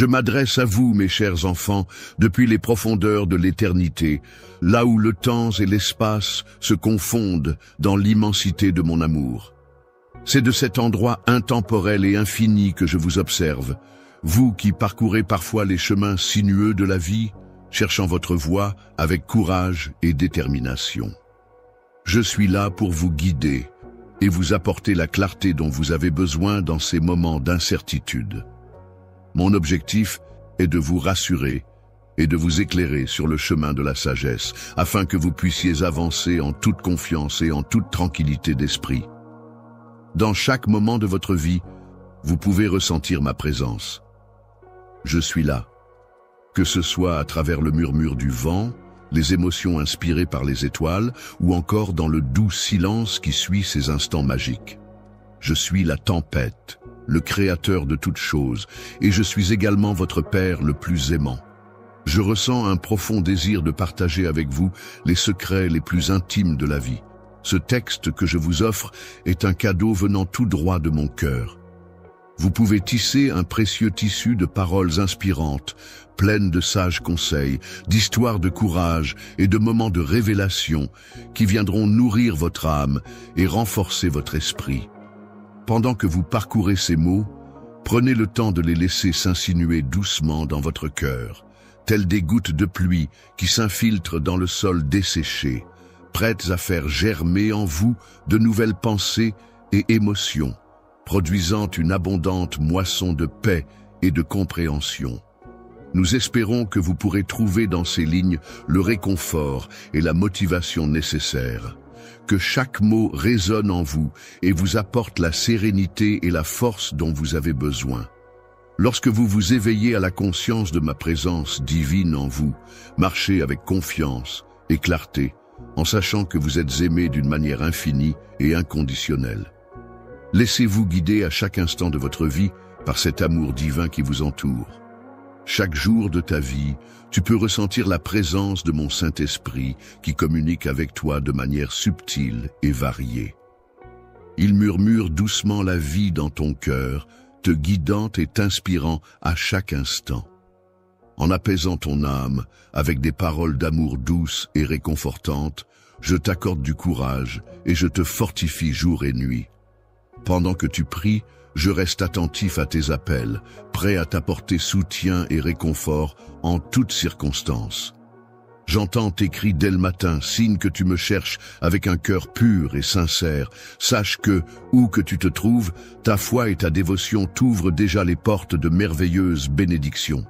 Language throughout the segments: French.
Je m'adresse à vous, mes chers enfants, depuis les profondeurs de l'éternité, là où le temps et l'espace se confondent dans l'immensité de mon amour. C'est de cet endroit intemporel et infini que je vous observe, vous qui parcourez parfois les chemins sinueux de la vie, cherchant votre voie avec courage et détermination. Je suis là pour vous guider et vous apporter la clarté dont vous avez besoin dans ces moments d'incertitude. Mon objectif est de vous rassurer et de vous éclairer sur le chemin de la sagesse, afin que vous puissiez avancer en toute confiance et en toute tranquillité d'esprit. Dans chaque moment de votre vie, vous pouvez ressentir ma présence. Je suis là, que ce soit à travers le murmure du vent, les émotions inspirées par les étoiles, ou encore dans le doux silence qui suit ces instants magiques. Je suis la tempête, le créateur de toutes choses, et je suis également votre Père le plus aimant. Je ressens un profond désir de partager avec vous les secrets les plus intimes de la vie. Ce texte que je vous offre est un cadeau venant tout droit de mon cœur. Vous pouvez tisser un précieux tissu de paroles inspirantes, pleines de sages conseils, d'histoires de courage et de moments de révélation qui viendront nourrir votre âme et renforcer votre esprit. Pendant que vous parcourez ces mots, prenez le temps de les laisser s'insinuer doucement dans votre cœur, telles des gouttes de pluie qui s'infiltrent dans le sol desséché, prêtes à faire germer en vous de nouvelles pensées et émotions, produisant une abondante moisson de paix et de compréhension. Nous espérons que vous pourrez trouver dans ces lignes le réconfort et la motivation nécessaires, que chaque mot résonne en vous et vous apporte la sérénité et la force dont vous avez besoin. Lorsque vous vous éveillez à la conscience de ma présence divine en vous, marchez avec confiance et clarté, en sachant que vous êtes aimé d'une manière infinie et inconditionnelle. Laissez-vous guider à chaque instant de votre vie par cet amour divin qui vous entoure. Chaque jour de ta vie, tu peux ressentir la présence de mon Saint-Esprit qui communique avec toi de manière subtile et variée. Il murmure doucement la vie dans ton cœur, te guidant et t'inspirant à chaque instant. En apaisant ton âme avec des paroles d'amour douces et réconfortantes, je t'accorde du courage et je te fortifie jour et nuit. Pendant que tu pries, je reste attentif à tes appels, prêt à t'apporter soutien et réconfort en toutes circonstances. J'entends tes cris dès le matin, signe que tu me cherches avec un cœur pur et sincère. Sache que, où que tu te trouves, ta foi et ta dévotion t'ouvrent déjà les portes de merveilleuses bénédictions.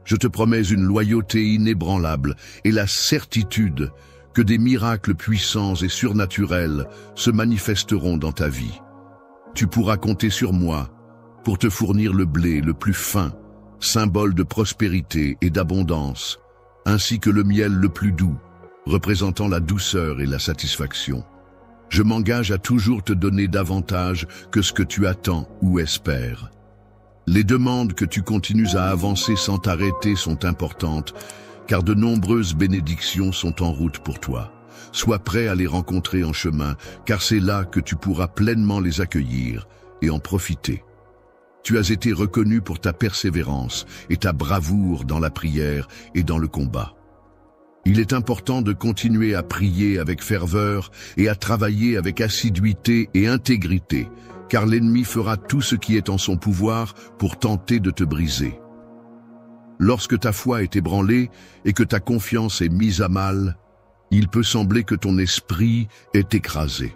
Je te promets une loyauté inébranlable et la certitude que des miracles puissants et surnaturels se manifesteront dans ta vie. Tu pourras compter sur moi pour te fournir le blé le plus fin, symbole de prospérité et d'abondance, ainsi que le miel le plus doux, représentant la douceur et la satisfaction. Je m'engage à toujours te donner davantage que ce que tu attends ou espères. Les demandes que tu continues à avancer sans t'arrêter sont importantes, car de nombreuses bénédictions sont en route pour toi. Sois prêt à les rencontrer en chemin, car c'est là que tu pourras pleinement les accueillir et en profiter. Tu as été reconnu pour ta persévérance et ta bravoure dans la prière et dans le combat. Il est important de continuer à prier avec ferveur et à travailler avec assiduité et intégrité, car l'ennemi fera tout ce qui est en son pouvoir pour tenter de te briser. Lorsque ta foi est ébranlée et que ta confiance est mise à mal, il peut sembler que ton esprit est écrasé.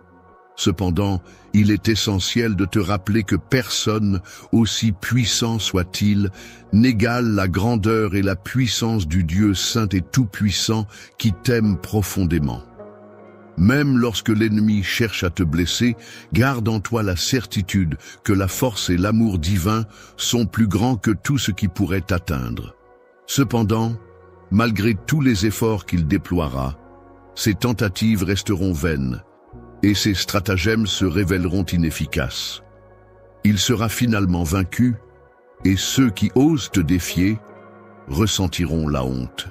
Cependant, il est essentiel de te rappeler que personne, aussi puissant soit-il, n'égale la grandeur et la puissance du Dieu saint et tout-puissant qui t'aime profondément. Même lorsque l'ennemi cherche à te blesser, garde en toi la certitude que la force et l'amour divin sont plus grands que tout ce qui pourrait t'atteindre. Cependant, malgré tous les efforts qu'il déploiera, ses tentatives resteront vaines et ses stratagèmes se révéleront inefficaces. Il sera finalement vaincu et ceux qui osent te défier ressentiront la honte.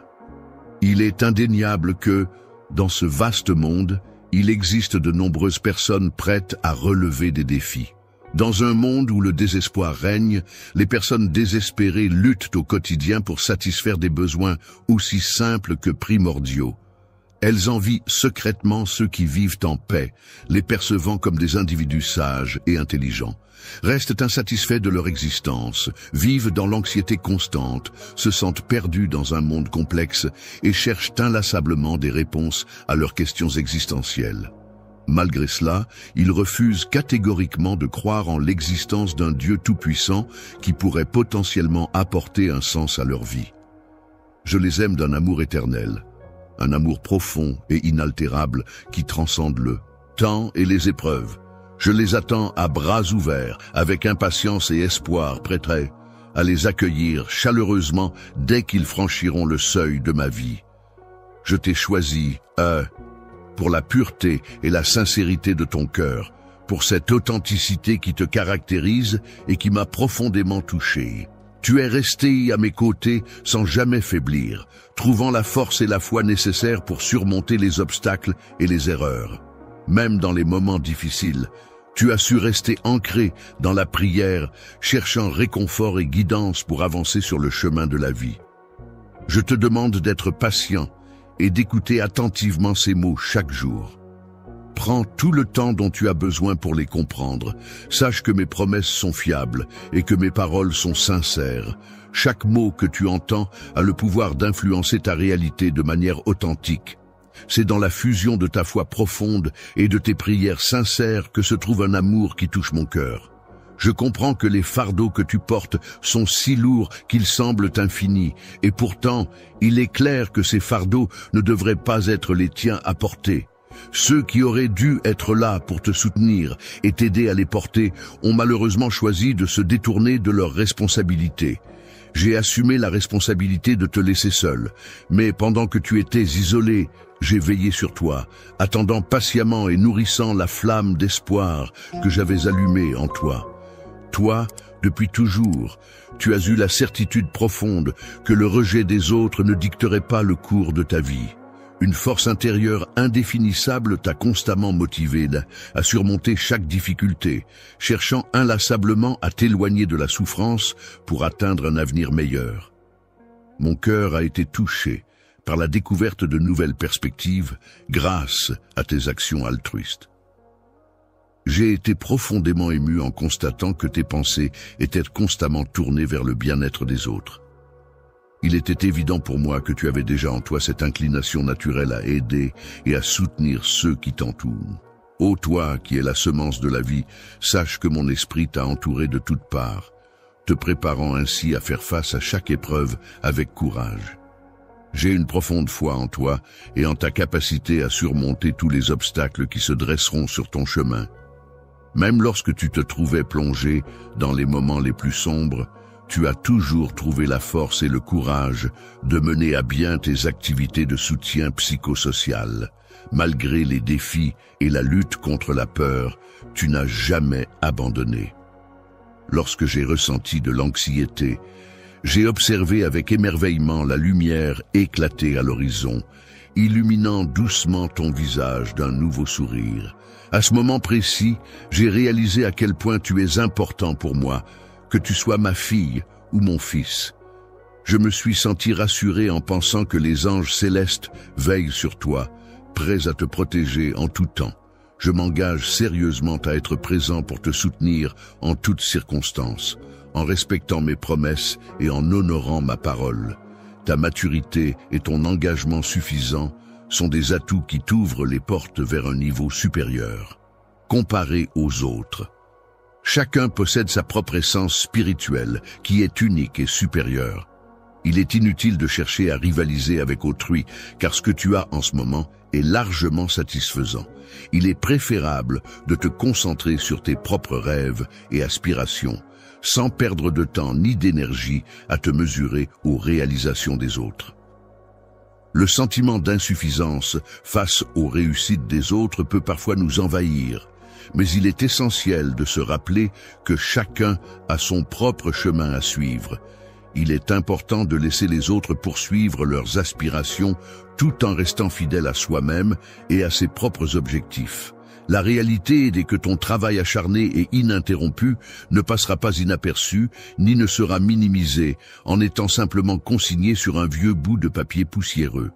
Il est indéniable que, dans ce vaste monde, il existe de nombreuses personnes prêtes à relever des défis. Dans un monde où le désespoir règne, les personnes désespérées luttent au quotidien pour satisfaire des besoins aussi simples que primordiaux. Elles envient secrètement ceux qui vivent en paix, les percevant comme des individus sages et intelligents. Restent insatisfaits de leur existence, vivent dans l'anxiété constante, se sentent perdus dans un monde complexe et cherchent inlassablement des réponses à leurs questions existentielles. Malgré cela, ils refusent catégoriquement de croire en l'existence d'un Dieu tout-puissant qui pourrait potentiellement apporter un sens à leur vie. Je les aime d'un amour éternel, un amour profond et inaltérable qui transcende le temps et les épreuves. Je les attends à bras ouverts, avec impatience et espoir, prêts à les accueillir chaleureusement dès qu'ils franchiront le seuil de ma vie. Je t'ai choisi, pour la pureté et la sincérité de ton cœur, pour cette authenticité qui te caractérise et qui m'a profondément touché. Tu es resté à mes côtés sans jamais faiblir, trouvant la force et la foi nécessaires pour surmonter les obstacles et les erreurs. Même dans les moments difficiles, tu as su rester ancré dans la prière, cherchant réconfort et guidance pour avancer sur le chemin de la vie. Je te demande d'être patient et d'écouter attentivement ces mots chaque jour. Prends tout le temps dont tu as besoin pour les comprendre. Sache que mes promesses sont fiables et que mes paroles sont sincères. Chaque mot que tu entends a le pouvoir d'influencer ta réalité de manière authentique. C'est dans la fusion de ta foi profonde et de tes prières sincères que se trouve un amour qui touche mon cœur. Je comprends que les fardeaux que tu portes sont si lourds qu'ils semblent infinis, et pourtant, il est clair que ces fardeaux ne devraient pas être les tiens à porter. Ceux qui auraient dû être là pour te soutenir et t'aider à les porter ont malheureusement choisi de se détourner de leurs responsabilités. J'ai assumé la responsabilité de te laisser seul, mais pendant que tu étais isolé, j'ai veillé sur toi, attendant patiemment et nourrissant la flamme d'espoir que j'avais allumée en toi. Toi, depuis toujours, tu as eu la certitude profonde que le rejet des autres ne dicterait pas le cours de ta vie. Une force intérieure indéfinissable t'a constamment motivé à surmonter chaque difficulté, cherchant inlassablement à t'éloigner de la souffrance pour atteindre un avenir meilleur. Mon cœur a été touché par la découverte de nouvelles perspectives grâce à tes actions altruistes. J'ai été profondément ému en constatant que tes pensées étaient constamment tournées vers le bien-être des autres. Il était évident pour moi que tu avais déjà en toi cette inclination naturelle à aider et à soutenir ceux qui t'entourent. Ô toi qui es la semence de la vie, sache que mon esprit t'a entouré de toutes parts, te préparant ainsi à faire face à chaque épreuve avec courage. J'ai une profonde foi en toi et en ta capacité à surmonter tous les obstacles qui se dresseront sur ton chemin. Même lorsque tu te trouvais plongé dans les moments les plus sombres, tu as toujours trouvé la force et le courage de mener à bien tes activités de soutien psychosocial. Malgré les défis et la lutte contre la peur, tu n'as jamais abandonné. Lorsque j'ai ressenti de l'anxiété, j'ai observé avec émerveillement la lumière éclater à l'horizon, illuminant doucement ton visage d'un nouveau sourire. À ce moment précis, j'ai réalisé à quel point tu es important pour moi, que tu sois ma fille ou mon fils. Je me suis senti rassuré en pensant que les anges célestes veillent sur toi, prêts à te protéger en tout temps. Je m'engage sérieusement à être présent pour te soutenir en toutes circonstances, en respectant mes promesses et en honorant ma parole. Ta maturité et ton engagement suffisant sont des atouts qui t'ouvrent les portes vers un niveau supérieur, comparé aux autres. Chacun possède sa propre essence spirituelle, qui est unique et supérieure. Il est inutile de chercher à rivaliser avec autrui, car ce que tu as en ce moment est largement satisfaisant. Il est préférable de te concentrer sur tes propres rêves et aspirations, sans perdre de temps ni d'énergie à te mesurer aux réalisations des autres. Le sentiment d'insuffisance face aux réussites des autres peut parfois nous envahir, mais il est essentiel de se rappeler que chacun a son propre chemin à suivre. Il est important de laisser les autres poursuivre leurs aspirations tout en restant fidèle à soi-même et à ses propres objectifs. La réalité est que ton travail acharné et ininterrompu ne passera pas inaperçu, ni ne sera minimisé, en étant simplement consigné sur un vieux bout de papier poussiéreux.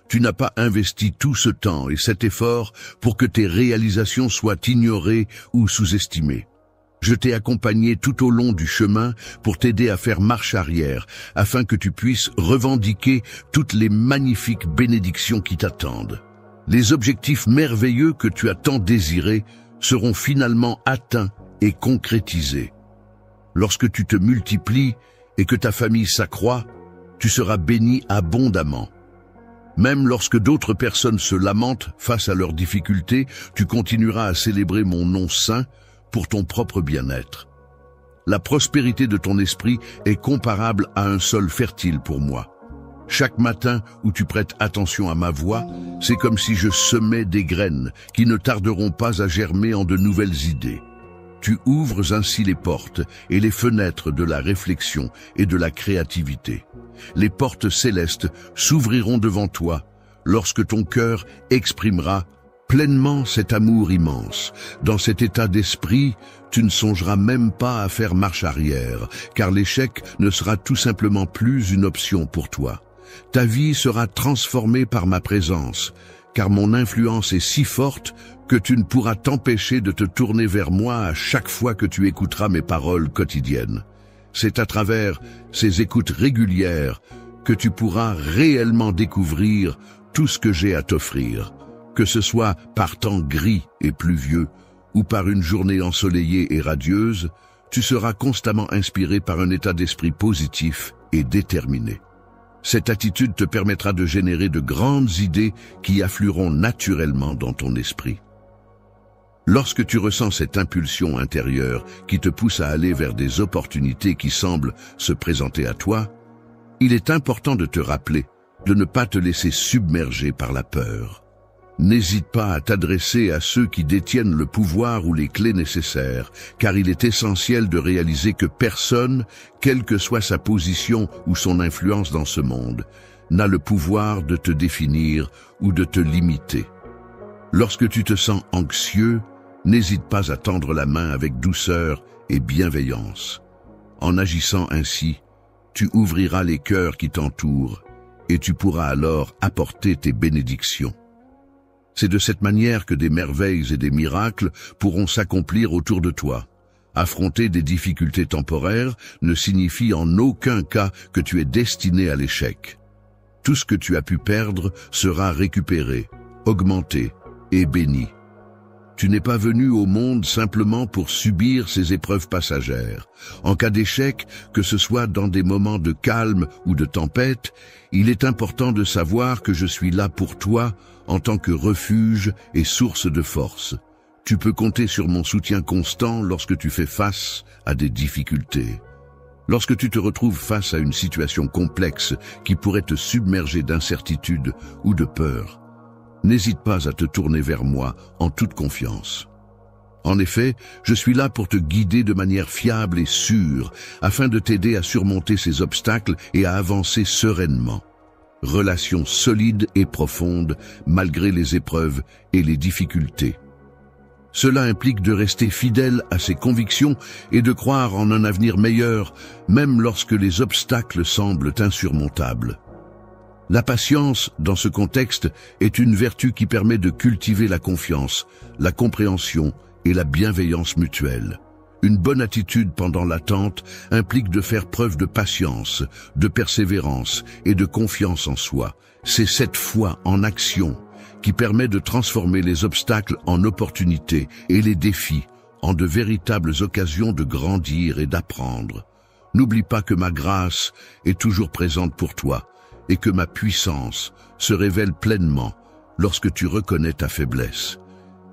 Tu n'as pas investi tout ce temps et cet effort pour que tes réalisations soient ignorées ou sous-estimées. Je t'ai accompagné tout au long du chemin pour t'aider à faire marche arrière, afin que tu puisses revendiquer toutes les magnifiques bénédictions qui t'attendent. Les objectifs merveilleux que tu as tant désirés seront finalement atteints et concrétisés. Lorsque tu te multiplies et que ta famille s'accroît, tu seras béni abondamment. Même lorsque d'autres personnes se lamentent face à leurs difficultés, tu continueras à célébrer mon nom saint pour ton propre bien-être. La prospérité de ton esprit est comparable à un sol fertile pour moi. Chaque matin où tu prêtes attention à ma voix, c'est comme si je semais des graines qui ne tarderont pas à germer en de nouvelles idées. Tu ouvres ainsi les portes et les fenêtres de la réflexion et de la créativité. Les portes célestes s'ouvriront devant toi lorsque ton cœur exprimera pleinement cet amour immense. Dans cet état d'esprit, tu ne songeras même pas à faire marche arrière, car l'échec ne sera tout simplement plus une option pour toi. Ta vie sera transformée par ma présence, car mon influence est si forte que tu ne pourras t'empêcher de te tourner vers moi à chaque fois que tu écouteras mes paroles quotidiennes. C'est à travers ces écoutes régulières que tu pourras réellement découvrir tout ce que j'ai à t'offrir, que ce soit par temps gris et pluvieux ou par une journée ensoleillée et radieuse, tu seras constamment inspiré par un état d'esprit positif et déterminé. Cette attitude te permettra de générer de grandes idées qui afflueront naturellement dans ton esprit. Lorsque tu ressens cette impulsion intérieure qui te pousse à aller vers des opportunités qui semblent se présenter à toi, il est important de te rappeler de ne pas te laisser submerger par la peur. N'hésite pas à t'adresser à ceux qui détiennent le pouvoir ou les clés nécessaires, car il est essentiel de réaliser que personne, quelle que soit sa position ou son influence dans ce monde, n'a le pouvoir de te définir ou de te limiter. Lorsque tu te sens anxieux, n'hésite pas à tendre la main avec douceur et bienveillance. En agissant ainsi, tu ouvriras les cœurs qui t'entourent et tu pourras alors apporter tes bénédictions. C'est de cette manière que des merveilles et des miracles pourront s'accomplir autour de toi. Affronter des difficultés temporaires ne signifie en aucun cas que tu es destiné à l'échec. Tout ce que tu as pu perdre sera récupéré, augmenté et béni. Tu n'es pas venu au monde simplement pour subir ces épreuves passagères. En cas d'échec, que ce soit dans des moments de calme ou de tempête, il est important de savoir que je suis là pour toi en tant que refuge et source de force. Tu peux compter sur mon soutien constant lorsque tu fais face à des difficultés. Lorsque tu te retrouves face à une situation complexe qui pourrait te submerger d'incertitude ou de peur, n'hésite pas à te tourner vers moi en toute confiance. En effet, je suis là pour te guider de manière fiable et sûre, afin de t'aider à surmonter ces obstacles et à avancer sereinement. Relation solide et profonde, malgré les épreuves et les difficultés. Cela implique de rester fidèle à ses convictions et de croire en un avenir meilleur, même lorsque les obstacles semblent insurmontables. La patience, dans ce contexte, est une vertu qui permet de cultiver la confiance, la compréhension et la bienveillance mutuelle. Une bonne attitude pendant l'attente implique de faire preuve de patience, de persévérance et de confiance en soi. C'est cette foi en action qui permet de transformer les obstacles en opportunités et les défis en de véritables occasions de grandir et d'apprendre. N'oublie pas que ma grâce est toujours présente pour toi et que ma puissance se révèle pleinement lorsque tu reconnais ta faiblesse.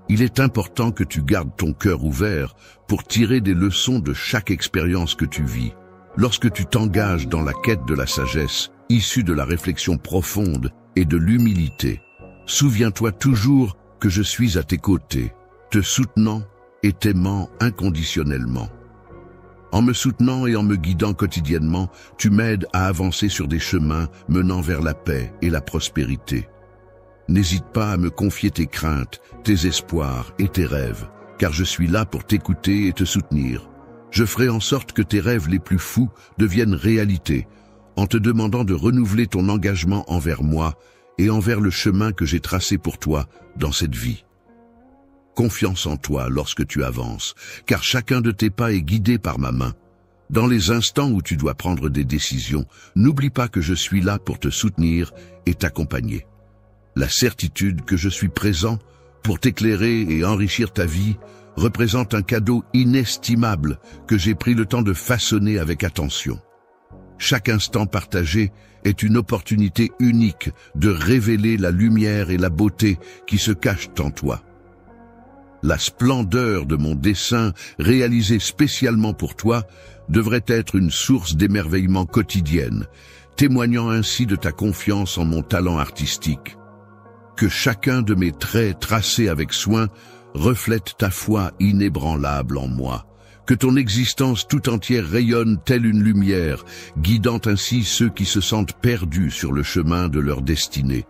Il est important que tu gardes ton cœur ouvert pour tirer des leçons de chaque expérience que tu vis. Lorsque tu t'engages dans la quête de la sagesse, issue de la réflexion profonde et de l'humilité, souviens-toi toujours que je suis à tes côtés, te soutenant et t'aimant inconditionnellement. En me soutenant et en me guidant quotidiennement, tu m'aides à avancer sur des chemins menant vers la paix et la prospérité. N'hésite pas à me confier tes craintes, tes espoirs et tes rêves, car je suis là pour t'écouter et te soutenir. Je ferai en sorte que tes rêves les plus fous deviennent réalité, en te demandant de renouveler ton engagement envers moi et envers le chemin que j'ai tracé pour toi dans cette vie. Confiance en toi lorsque tu avances, car chacun de tes pas est guidé par ma main. Dans les instants où tu dois prendre des décisions, n'oublie pas que je suis là pour te soutenir et t'accompagner. La certitude que je suis présent pour t'éclairer et enrichir ta vie représente un cadeau inestimable que j'ai pris le temps de façonner avec attention. Chaque instant partagé est une opportunité unique de révéler la lumière et la beauté qui se cachent en toi. La splendeur de mon dessin, réalisé spécialement pour toi, devrait être une source d'émerveillement quotidienne, témoignant ainsi de ta confiance en mon talent artistique. Que chacun de mes traits tracés avec soin reflète ta foi inébranlable en moi. Que ton existence tout entière rayonne telle une lumière, guidant ainsi ceux qui se sentent perdus sur le chemin de leur destinée.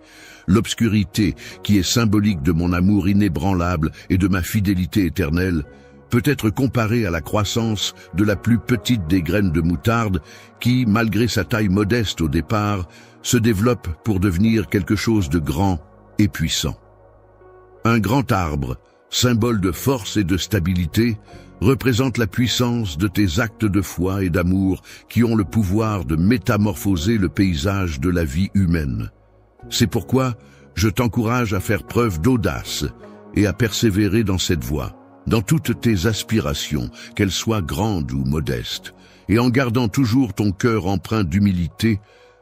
L'obscurité, qui est symbolique de mon amour inébranlable et de ma fidélité éternelle, peut être comparée à la croissance de la plus petite des graines de moutarde qui, malgré sa taille modeste au départ, se développe pour devenir quelque chose de grand et puissant. Un grand arbre, symbole de force et de stabilité, représente la puissance de tes actes de foi et d'amour qui ont le pouvoir de métamorphoser le paysage de la vie humaine. C'est pourquoi je t'encourage à faire preuve d'audace et à persévérer dans cette voie, dans toutes tes aspirations, qu'elles soient grandes ou modestes, et en gardant toujours ton cœur empreint d'humilité,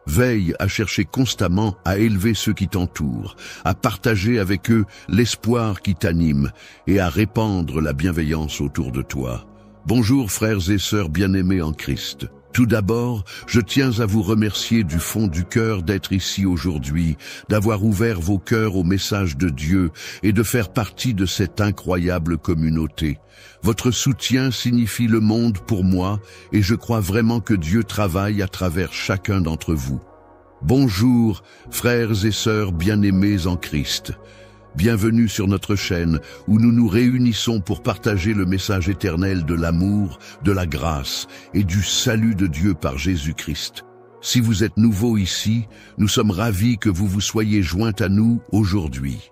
veille à chercher constamment à élever ceux qui t'entourent, à partager avec eux l'espoir qui t'anime et à répandre la bienveillance autour de toi. Bonjour frères et sœurs bien-aimés en Christ. Tout d'abord, je tiens à vous remercier du fond du cœur d'être ici aujourd'hui, d'avoir ouvert vos cœurs au message de Dieu et de faire partie de cette incroyable communauté. Votre soutien signifie le monde pour moi et je crois vraiment que Dieu travaille à travers chacun d'entre vous. Bonjour, frères et sœurs bien-aimés en Christ. Bienvenue sur notre chaîne où nous nous réunissons pour partager le message éternel de l'amour, de la grâce et du salut de Dieu par Jésus-Christ. Si vous êtes nouveau ici, nous sommes ravis que vous vous soyez joints à nous aujourd'hui.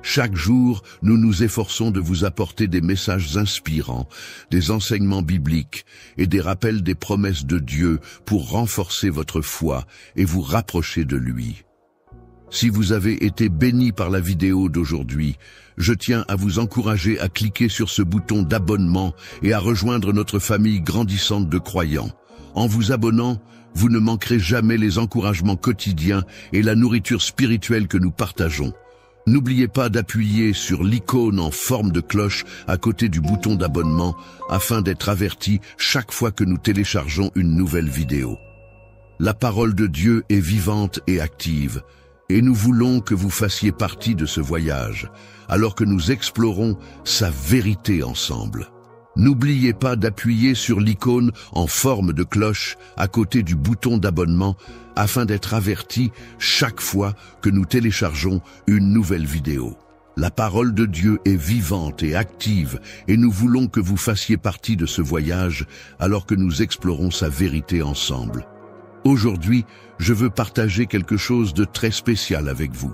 Chaque jour, nous nous efforçons de vous apporter des messages inspirants, des enseignements bibliques et des rappels des promesses de Dieu pour renforcer votre foi et vous rapprocher de lui. Si vous avez été béni par la vidéo d'aujourd'hui, je tiens à vous encourager à cliquer sur ce bouton d'abonnement et à rejoindre notre famille grandissante de croyants. En vous abonnant, vous ne manquerez jamais les encouragements quotidiens et la nourriture spirituelle que nous partageons. N'oubliez pas d'appuyer sur l'icône en forme de cloche à côté du bouton d'abonnement afin d'être averti chaque fois que nous téléchargeons une nouvelle vidéo. La parole de Dieu est vivante et active. Et nous voulons que vous fassiez partie de ce voyage, alors que nous explorons sa vérité ensemble. N'oubliez pas d'appuyer sur l'icône en forme de cloche à côté du bouton d'abonnement afin d'être averti chaque fois que nous téléchargeons une nouvelle vidéo. La parole de Dieu est vivante et active et nous voulons que vous fassiez partie de ce voyage alors que nous explorons sa vérité ensemble. Aujourd'hui, je veux partager quelque chose de très spécial avec vous.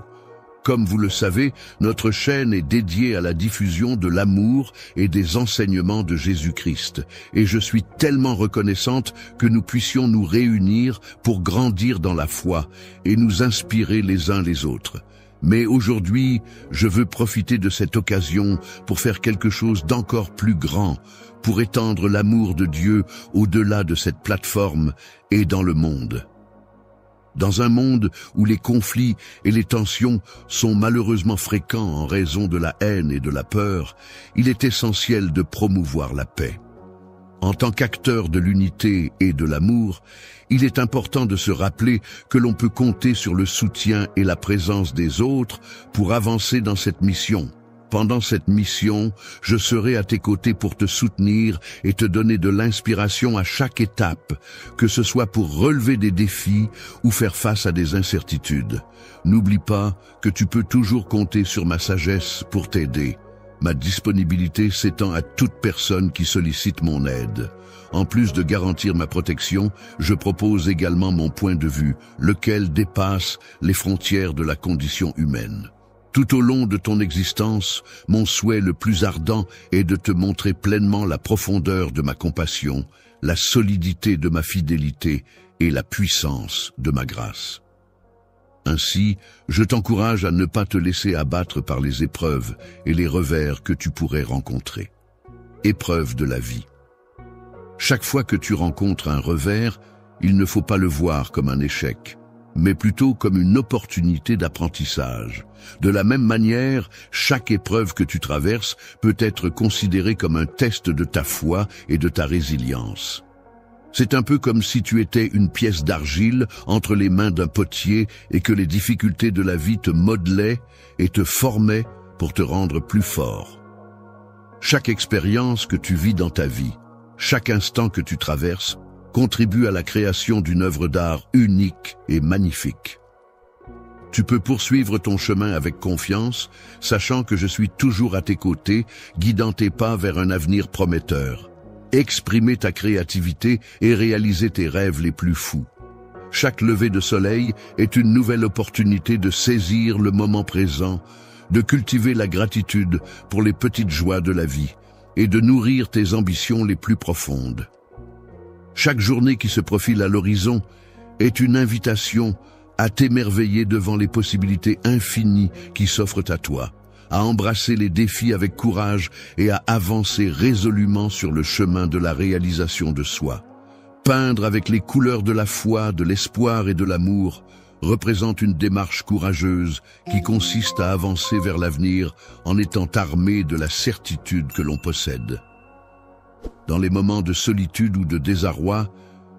Comme vous le savez, notre chaîne est dédiée à la diffusion de l'amour et des enseignements de Jésus-Christ. Et je suis tellement reconnaissante que nous puissions nous réunir pour grandir dans la foi et nous inspirer les uns les autres. Mais aujourd'hui, je veux profiter de cette occasion pour faire quelque chose d'encore plus grand, pour étendre l'amour de Dieu au-delà de cette plateforme et dans le monde. Dans un monde où les conflits et les tensions sont malheureusement fréquents en raison de la haine et de la peur, il est essentiel de promouvoir la paix. En tant qu'acteur de l'unité et de l'amour, il est important de se rappeler que l'on peut compter sur le soutien et la présence des autres pour avancer dans cette mission. Pendant cette mission, je serai à tes côtés pour te soutenir et te donner de l'inspiration à chaque étape, que ce soit pour relever des défis ou faire face à des incertitudes. N'oublie pas que tu peux toujours compter sur ma sagesse pour t'aider. Ma disponibilité s'étend à toute personne qui sollicite mon aide. En plus de garantir ma protection, je propose également mon point de vue, lequel dépasse les frontières de la condition humaine. Tout au long de ton existence, mon souhait le plus ardent est de te montrer pleinement la profondeur de ma compassion, la solidité de ma fidélité et la puissance de ma grâce. Ainsi, je t'encourage à ne pas te laisser abattre par les épreuves et les revers que tu pourrais rencontrer. Épreuve de la vie. Chaque fois que tu rencontres un revers, il ne faut pas le voir comme un échec, mais plutôt comme une opportunité d'apprentissage. De la même manière, chaque épreuve que tu traverses peut être considérée comme un test de ta foi et de ta résilience. C'est un peu comme si tu étais une pièce d'argile entre les mains d'un potier et que les difficultés de la vie te modelaient et te formaient pour te rendre plus fort. Chaque expérience que tu vis dans ta vie, chaque instant que tu traverses, contribue à la création d'une œuvre d'art unique et magnifique. Tu peux poursuivre ton chemin avec confiance, sachant que je suis toujours à tes côtés, guidant tes pas vers un avenir prometteur. Exprimer ta créativité et réaliser tes rêves les plus fous. Chaque lever de soleil est une nouvelle opportunité de saisir le moment présent, de cultiver la gratitude pour les petites joies de la vie et de nourrir tes ambitions les plus profondes. Chaque journée qui se profile à l'horizon est une invitation à t'émerveiller devant les possibilités infinies qui s'offrent à toi, à embrasser les défis avec courage et à avancer résolument sur le chemin de la réalisation de soi. Peindre avec les couleurs de la foi, de l'espoir et de l'amour représente une démarche courageuse qui consiste à avancer vers l'avenir en étant armé de la certitude que l'on possède. Dans les moments de solitude ou de désarroi,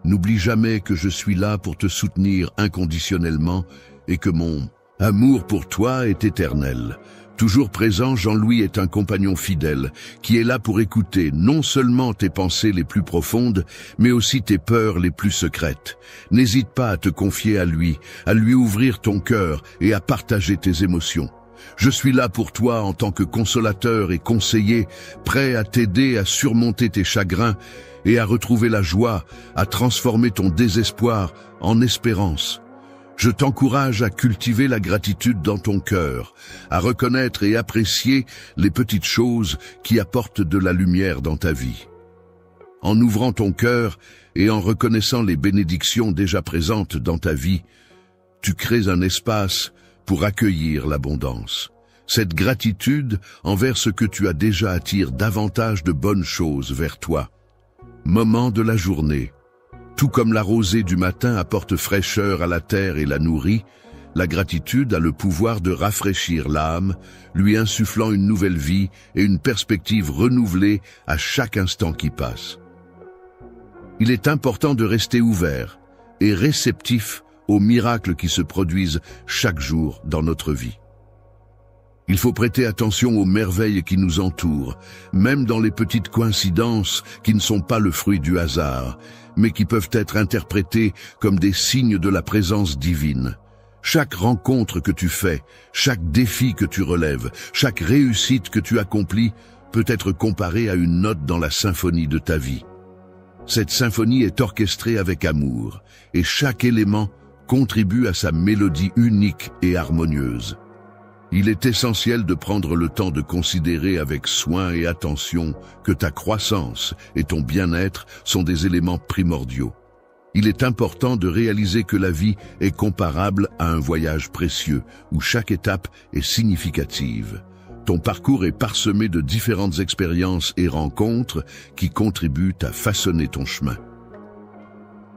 n'oublie jamais que je suis là pour te soutenir inconditionnellement et que mon amour pour toi est éternel. Toujours présent, Jean-Louis est un compagnon fidèle qui est là pour écouter non seulement tes pensées les plus profondes, mais aussi tes peurs les plus secrètes. N'hésite pas à te confier à lui ouvrir ton cœur et à partager tes émotions. Je suis là pour toi en tant que consolateur et conseiller, prêt à t'aider à surmonter tes chagrins et à retrouver la joie, à transformer ton désespoir en espérance. Je t'encourage à cultiver la gratitude dans ton cœur, à reconnaître et apprécier les petites choses qui apportent de la lumière dans ta vie. En ouvrant ton cœur et en reconnaissant les bénédictions déjà présentes dans ta vie, tu crées un espace pour accueillir l'abondance. Cette gratitude envers ce que tu as déjà attire davantage de bonnes choses vers toi. Moment de la journée. Tout comme la rosée du matin apporte fraîcheur à la terre et la nourrit, la gratitude a le pouvoir de rafraîchir l'âme, lui insufflant une nouvelle vie et une perspective renouvelée à chaque instant qui passe. Il est important de rester ouvert et réceptif aux miracles qui se produisent chaque jour dans notre vie. Il faut prêter attention aux merveilles qui nous entourent, même dans les petites coïncidences qui ne sont pas le fruit du hasard, mais qui peuvent être interprétées comme des signes de la présence divine. Chaque rencontre que tu fais, chaque défi que tu relèves, chaque réussite que tu accomplis peut être comparée à une note dans la symphonie de ta vie. Cette symphonie est orchestrée avec amour, et chaque élément contribue à sa mélodie unique et harmonieuse. Il est essentiel de prendre le temps de considérer avec soin et attention que ta croissance et ton bien-être sont des éléments primordiaux. Il est important de réaliser que la vie est comparable à un voyage précieux où chaque étape est significative. Ton parcours est parsemé de différentes expériences et rencontres qui contribuent à façonner ton chemin.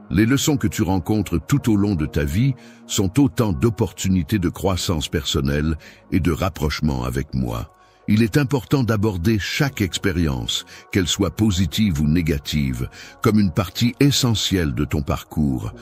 Les leçons que tu rencontres tout au long de ta vie sont autant d'opportunités de croissance personnelle et de rapprochement avec moi. Il est important d'aborder chaque expérience, qu'elle soit positive ou négative, comme une partie essentielle de ton parcours,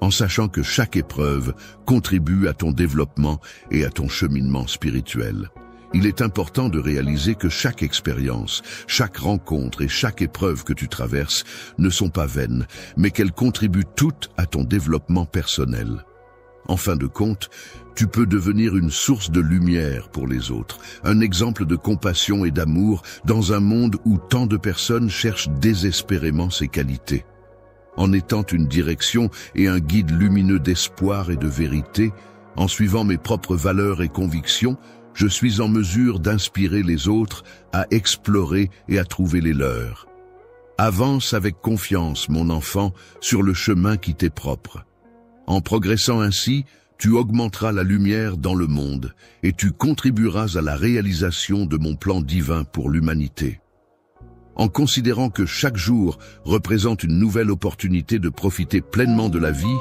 en sachant que chaque épreuve contribue à ton développement et à ton cheminement spirituel. Il est important de réaliser que chaque expérience, chaque rencontre et chaque épreuve que tu traverses ne sont pas vaines, mais qu'elles contribuent toutes à ton développement personnel. En fin de compte, tu peux devenir une source de lumière pour les autres, un exemple de compassion et d'amour dans un monde où tant de personnes cherchent désespérément ces qualités. En étant une direction et un guide lumineux d'espoir et de vérité, en suivant mes propres valeurs et convictions, je suis en mesure d'inspirer les autres à explorer et à trouver les leurs. Avance avec confiance, mon enfant, sur le chemin qui t'est propre. En progressant ainsi, tu augmenteras la lumière dans le monde et tu contribueras à la réalisation de mon plan divin pour l'humanité. En considérant que chaque jour représente une nouvelle opportunité de profiter pleinement de la vie,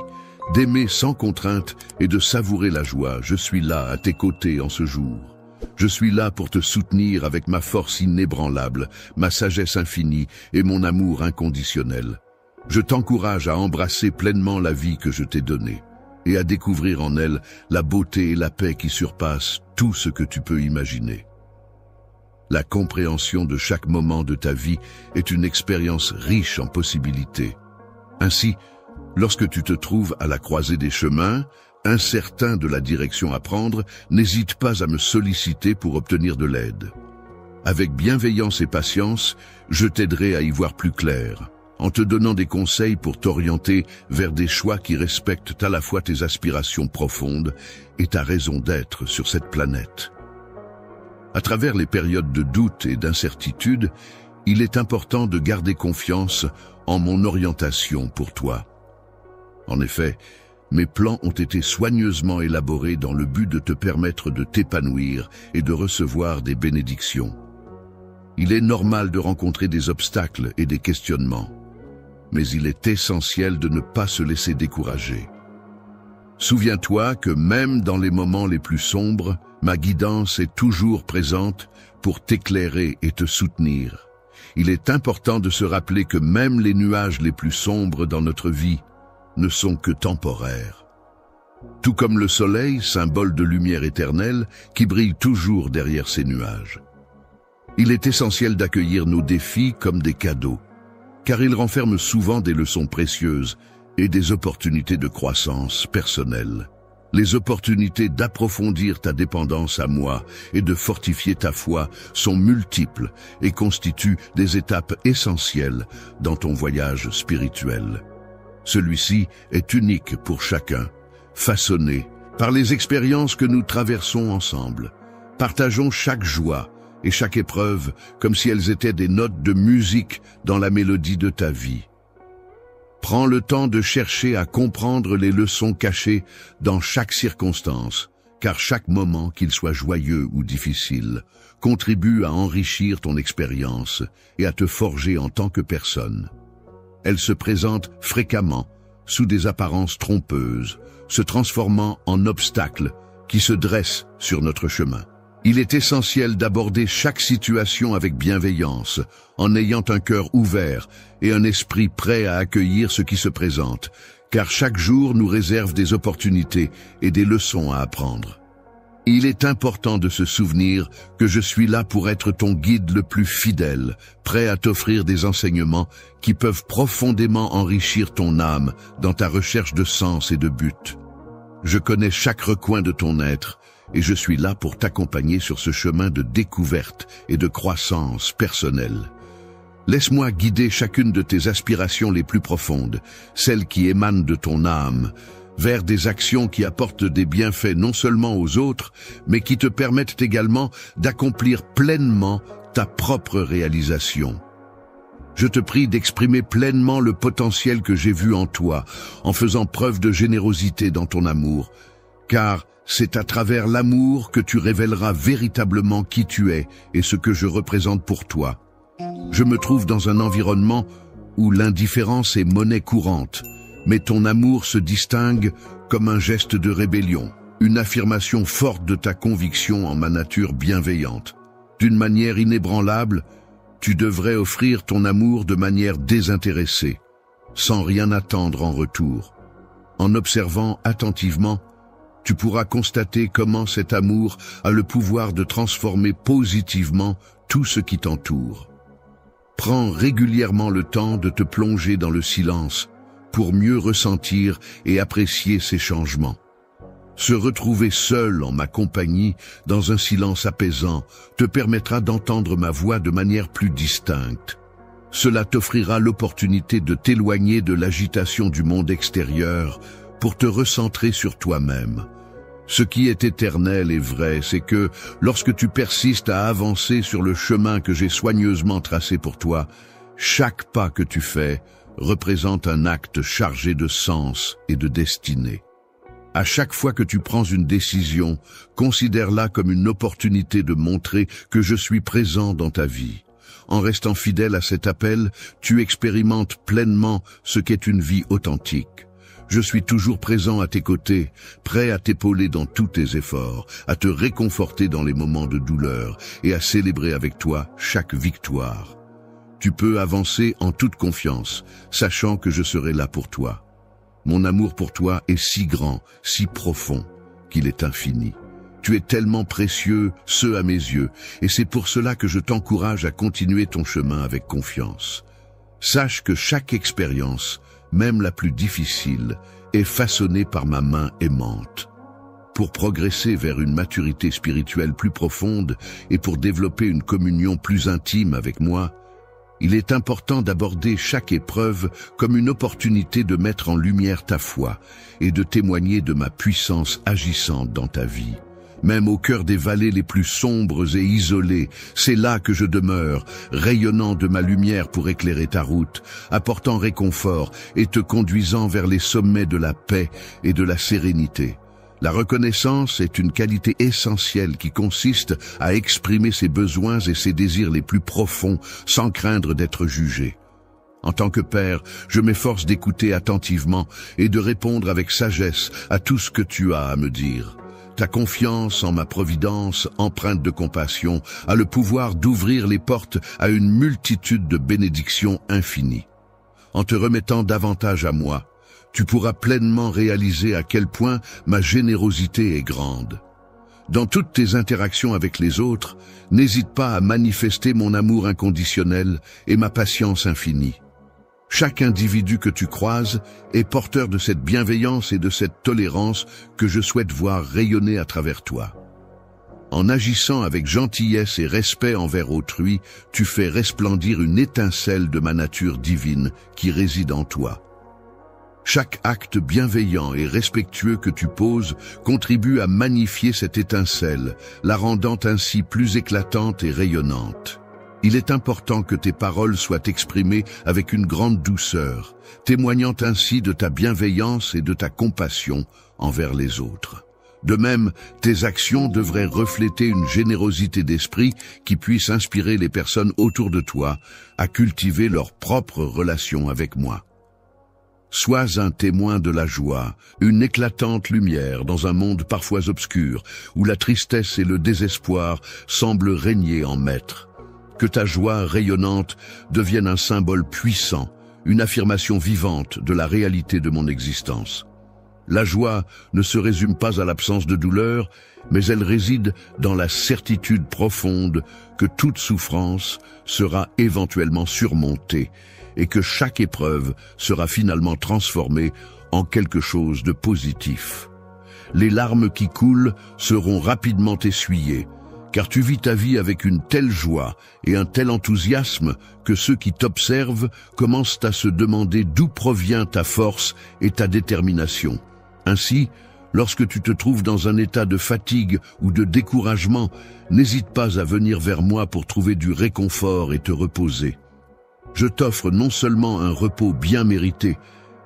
d'aimer sans contrainte et de savourer la joie, je suis là à tes côtés en ce jour. Je suis là pour te soutenir avec ma force inébranlable, ma sagesse infinie et mon amour inconditionnel. Je t'encourage à embrasser pleinement la vie que je t'ai donnée et à découvrir en elle la beauté et la paix qui surpassent tout ce que tu peux imaginer. La compréhension de chaque moment de ta vie est une expérience riche en possibilités. Ainsi, lorsque tu te trouves à la croisée des chemins, incertain de la direction à prendre, n'hésite pas à me solliciter pour obtenir de l'aide. Avec bienveillance et patience, je t'aiderai à y voir plus clair, en te donnant des conseils pour t'orienter vers des choix qui respectent à la fois tes aspirations profondes et ta raison d'être sur cette planète. À travers les périodes de doute et d'incertitude, il est important de garder confiance en mon orientation pour toi. En effet, mes plans ont été soigneusement élaborés dans le but de te permettre de t'épanouir et de recevoir des bénédictions. Il est normal de rencontrer des obstacles et des questionnements, mais il est essentiel de ne pas se laisser décourager. Souviens-toi que même dans les moments les plus sombres, ma guidance est toujours présente pour t'éclairer et te soutenir. Il est important de se rappeler que même les nuages les plus sombres dans notre vie ne sont que temporaires. Tout comme le soleil, symbole de lumière éternelle, qui brille toujours derrière ces nuages. Il est essentiel d'accueillir nos défis comme des cadeaux, car ils renferment souvent des leçons précieuses et des opportunités de croissance personnelle. Les opportunités d'approfondir ta dépendance à moi et de fortifier ta foi sont multiples et constituent des étapes essentielles dans ton voyage spirituel. Celui-ci est unique pour chacun, façonné par les expériences que nous traversons ensemble. Partageons chaque joie et chaque épreuve comme si elles étaient des notes de musique dans la mélodie de ta vie. Prends le temps de chercher à comprendre les leçons cachées dans chaque circonstance, car chaque moment, qu'il soit joyeux ou difficile, contribue à enrichir ton expérience et à te forger en tant que personne. Elle se présente fréquemment sous des apparences trompeuses, se transformant en obstacles qui se dressent sur notre chemin. Il est essentiel d'aborder chaque situation avec bienveillance, en ayant un cœur ouvert et un esprit prêt à accueillir ce qui se présente, car chaque jour nous réserve des opportunités et des leçons à apprendre. Il est important de se souvenir que je suis là pour être ton guide le plus fidèle, prêt à t'offrir des enseignements qui peuvent profondément enrichir ton âme dans ta recherche de sens et de but. Je connais chaque recoin de ton être, et je suis là pour t'accompagner sur ce chemin de découverte et de croissance personnelle. Laisse-moi guider chacune de tes aspirations les plus profondes, celles qui émanent de ton âme, vers des actions qui apportent des bienfaits non seulement aux autres, mais qui te permettent également d'accomplir pleinement ta propre réalisation. Je te prie d'exprimer pleinement le potentiel que j'ai vu en toi, en faisant preuve de générosité dans ton amour, car c'est à travers l'amour que tu révéleras véritablement qui tu es et ce que je représente pour toi. Je me trouve dans un environnement où l'indifférence est monnaie courante, mais ton amour se distingue comme un geste de rébellion, une affirmation forte de ta conviction en ma nature bienveillante. D'une manière inébranlable, tu devrais offrir ton amour de manière désintéressée, sans rien attendre en retour. En observant attentivement, Tu pourras constater comment cet amour a le pouvoir de transformer positivement tout ce qui t'entoure. Prends régulièrement le temps de te plonger dans le silence pour mieux ressentir et apprécier ces changements. Se retrouver seul en ma compagnie, dans un silence apaisant, te permettra d'entendre ma voix de manière plus distincte. Cela t'offrira l'opportunité de t'éloigner de l'agitation du monde extérieur pour te recentrer sur toi-même. Ce qui est éternel et vrai, c'est que lorsque tu persistes à avancer sur le chemin que j'ai soigneusement tracé pour toi, chaque pas que tu fais représente un acte chargé de sens et de destinée. À chaque fois que tu prends une décision, considère-la comme une opportunité de montrer que je suis présent dans ta vie. En restant fidèle à cet appel, tu expérimentes pleinement ce qu'est une vie authentique. Je suis toujours présent à tes côtés, prêt à t'épauler dans tous tes efforts, à te réconforter dans les moments de douleur et à célébrer avec toi chaque victoire. Tu peux avancer en toute confiance, sachant que je serai là pour toi. Mon amour pour toi est si grand, si profond, qu'il est infini. Tu es tellement précieux, à mes yeux, et c'est pour cela que je t'encourage à continuer ton chemin avec confiance. Sache que chaque expérience, même la plus difficile, est façonnée par ma main aimante. Pour progresser vers une maturité spirituelle plus profonde et pour développer une communion plus intime avec moi, il est important d'aborder chaque épreuve comme une opportunité de mettre en lumière ta foi et de témoigner de ma puissance agissante dans ta vie. Même au cœur des vallées les plus sombres et isolées, c'est là que je demeure, rayonnant de ma lumière pour éclairer ta route, apportant réconfort et te conduisant vers les sommets de la paix et de la sérénité. La reconnaissance est une qualité essentielle qui consiste à exprimer ses besoins et ses désirs les plus profonds sans craindre d'être jugé. En tant que père, je m'efforce d'écouter attentivement et de répondre avec sagesse à tout ce que tu as à me dire. Ta confiance en ma providence, empreinte de compassion, a le pouvoir d'ouvrir les portes à une multitude de bénédictions infinies. En te remettant davantage à moi, tu pourras pleinement réaliser à quel point ma générosité est grande. Dans toutes tes interactions avec les autres, n'hésite pas à manifester mon amour inconditionnel et ma patience infinie. Chaque individu que tu croises est porteur de cette bienveillance et de cette tolérance que je souhaite voir rayonner à travers toi. En agissant avec gentillesse et respect envers autrui, tu fais resplendir une étincelle de ma nature divine qui réside en toi. Chaque acte bienveillant et respectueux que tu poses contribue à magnifier cette étincelle, la rendant ainsi plus éclatante et rayonnante. Il est important que tes paroles soient exprimées avec une grande douceur, témoignant ainsi de ta bienveillance et de ta compassion envers les autres. De même, tes actions devraient refléter une générosité d'esprit qui puisse inspirer les personnes autour de toi à cultiver leur propre relation avec moi. Sois un témoin de la joie, une éclatante lumière dans un monde parfois obscur, où la tristesse et le désespoir semblent régner en maître. Que ta joie rayonnante devienne un symbole puissant, une affirmation vivante de la réalité de mon existence. La joie ne se résume pas à l'absence de douleur, mais elle réside dans la certitude profonde que toute souffrance sera éventuellement surmontée, et que chaque épreuve sera finalement transformée en quelque chose de positif. Les larmes qui coulent seront rapidement essuyées, car tu vis ta vie avec une telle joie et un tel enthousiasme que ceux qui t'observent commencent à se demander d'où provient ta force et ta détermination. Ainsi, lorsque tu te trouves dans un état de fatigue ou de découragement, n'hésite pas à venir vers moi pour trouver du réconfort et te reposer. Je t'offre non seulement un repos bien mérité,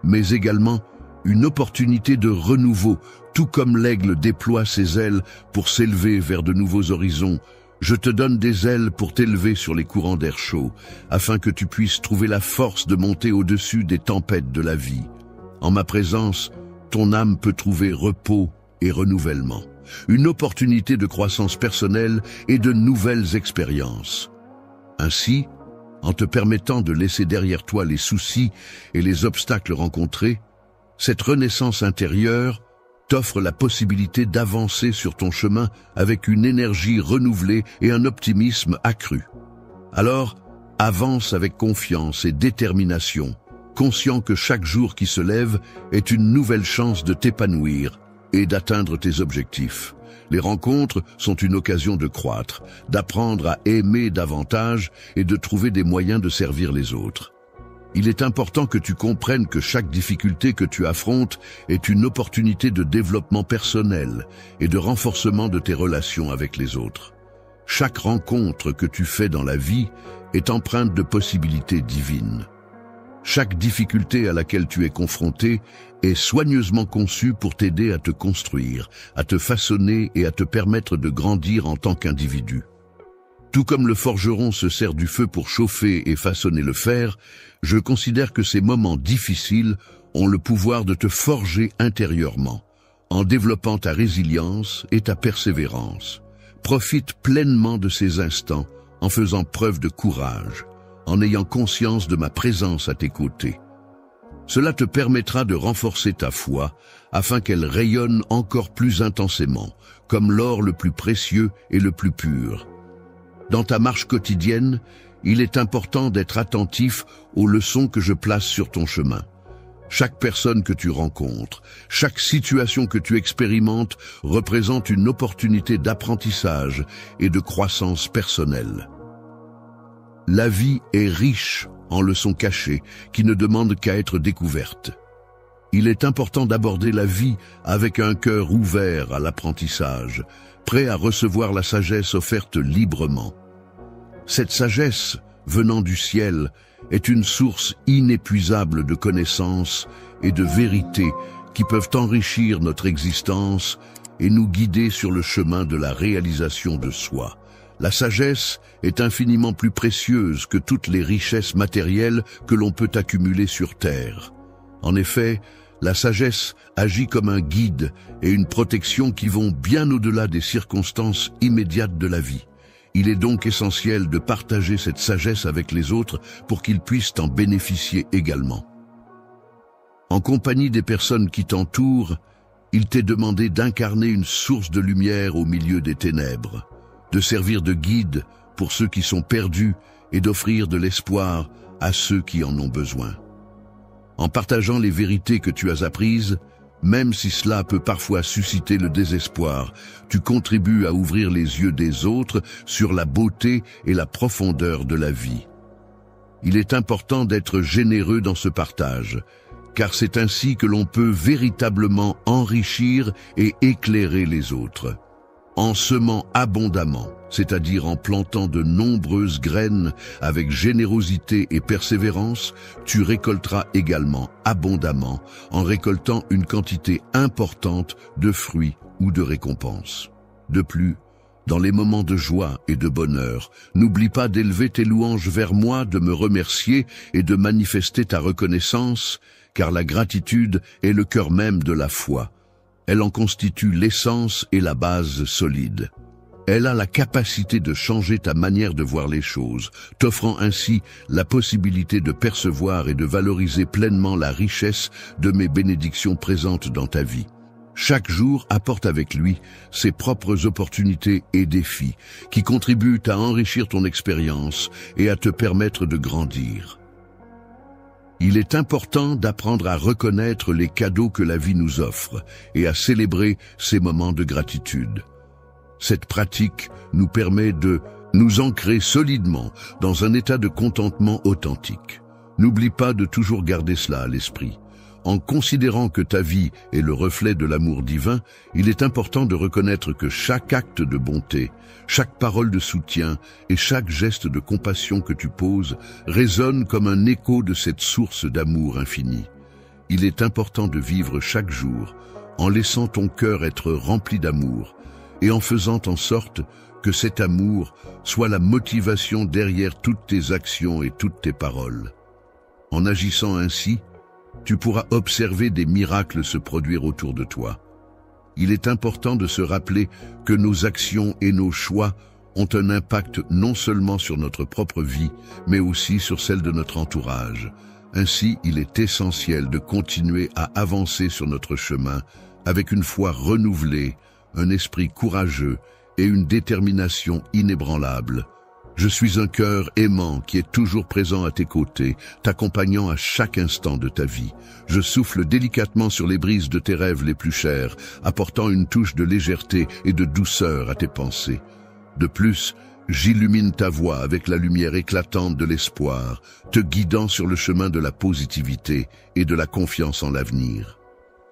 mais également une opportunité de renouveau, tout comme l'aigle déploie ses ailes pour s'élever vers de nouveaux horizons. Je te donne des ailes pour t'élever sur les courants d'air chaud, afin que tu puisses trouver la force de monter au-dessus des tempêtes de la vie. En ma présence, ton âme peut trouver repos et renouvellement, une opportunité de croissance personnelle et de nouvelles expériences. Ainsi, en te permettant de laisser derrière toi les soucis et les obstacles rencontrés, cette renaissance intérieure t'offre la possibilité d'avancer sur ton chemin avec une énergie renouvelée et un optimisme accru. Alors, avance avec confiance et détermination, conscient que chaque jour qui se lève est une nouvelle chance de t'épanouir et d'atteindre tes objectifs. Les rencontres sont une occasion de croître, d'apprendre à aimer davantage et de trouver des moyens de servir les autres. Il est important que tu comprennes que chaque difficulté que tu affrontes est une opportunité de développement personnel et de renforcement de tes relations avec les autres. Chaque rencontre que tu fais dans la vie est empreinte de possibilités divines. Chaque difficulté à laquelle tu es confronté est soigneusement conçue pour t'aider à te construire, à te façonner et à te permettre de grandir en tant qu'individu. Tout comme le forgeron se sert du feu pour chauffer et façonner le fer, je considère que ces moments difficiles ont le pouvoir de te forger intérieurement, en développant ta résilience et ta persévérance. Profite pleinement de ces instants en faisant preuve de courage, en ayant conscience de ma présence à tes côtés. Cela te permettra de renforcer ta foi afin qu'elle rayonne encore plus intensément, comme l'or le plus précieux et le plus pur. Dans ta marche quotidienne, il est important d'être attentif aux leçons que je place sur ton chemin. Chaque personne que tu rencontres, chaque situation que tu expérimentes représente une opportunité d'apprentissage et de croissance personnelle. La vie est riche en leçons cachées qui ne demandent qu'à être découvertes. Il est important d'aborder la vie avec un cœur ouvert à l'apprentissage, prêt à recevoir la sagesse offerte librement. Cette sagesse, venant du ciel, est une source inépuisable de connaissances et de vérités qui peuvent enrichir notre existence et nous guider sur le chemin de la réalisation de soi. La sagesse est infiniment plus précieuse que toutes les richesses matérielles que l'on peut accumuler sur terre. En effet, la sagesse agit comme un guide et une protection qui vont bien au-delà des circonstances immédiates de la vie. Il est donc essentiel de partager cette sagesse avec les autres pour qu'ils puissent en bénéficier également. En compagnie des personnes qui t'entourent, il t'est demandé d'incarner une source de lumière au milieu des ténèbres, de servir de guide pour ceux qui sont perdus et d'offrir de l'espoir à ceux qui en ont besoin. En partageant les vérités que tu as apprises, même si cela peut parfois susciter le désespoir, tu contribues à ouvrir les yeux des autres sur la beauté et la profondeur de la vie. Il est important d'être généreux dans ce partage, car c'est ainsi que l'on peut véritablement enrichir et éclairer les autres. En semant abondamment, c'est-à-dire en plantant de nombreuses graines avec générosité et persévérance, tu récolteras également abondamment en récoltant une quantité importante de fruits ou de récompenses. De plus, dans les moments de joie et de bonheur, n'oublie pas d'élever tes louanges vers moi, de me remercier et de manifester ta reconnaissance, car la gratitude est le cœur même de la foi. Elle en constitue l'essence et la base solide. Elle a la capacité de changer ta manière de voir les choses, t'offrant ainsi la possibilité de percevoir et de valoriser pleinement la richesse de mes bénédictions présentes dans ta vie. Chaque jour apporte avec lui ses propres opportunités et défis qui contribuent à enrichir ton expérience et à te permettre de grandir. Il est important d'apprendre à reconnaître les cadeaux que la vie nous offre et à célébrer ces moments de gratitude. Cette pratique nous permet de nous ancrer solidement dans un état de contentement authentique. N'oublie pas de toujours garder cela à l'esprit. En considérant que ta vie est le reflet de l'amour divin, il est important de reconnaître que chaque acte de bonté, chaque parole de soutien et chaque geste de compassion que tu poses résonne comme un écho de cette source d'amour infini. Il est important de vivre chaque jour en laissant ton cœur être rempli d'amour et en faisant en sorte que cet amour soit la motivation derrière toutes tes actions et toutes tes paroles. En agissant ainsi, tu pourras observer des miracles se produire autour de toi. Il est important de se rappeler que nos actions et nos choix ont un impact non seulement sur notre propre vie, mais aussi sur celle de notre entourage. Ainsi, il est essentiel de continuer à avancer sur notre chemin avec une foi renouvelée, un esprit courageux et une détermination inébranlable. Je suis un cœur aimant qui est toujours présent à tes côtés, t'accompagnant à chaque instant de ta vie. Je souffle délicatement sur les brises de tes rêves les plus chers, apportant une touche de légèreté et de douceur à tes pensées. De plus, j'illumine ta voix avec la lumière éclatante de l'espoir, te guidant sur le chemin de la positivité et de la confiance en l'avenir.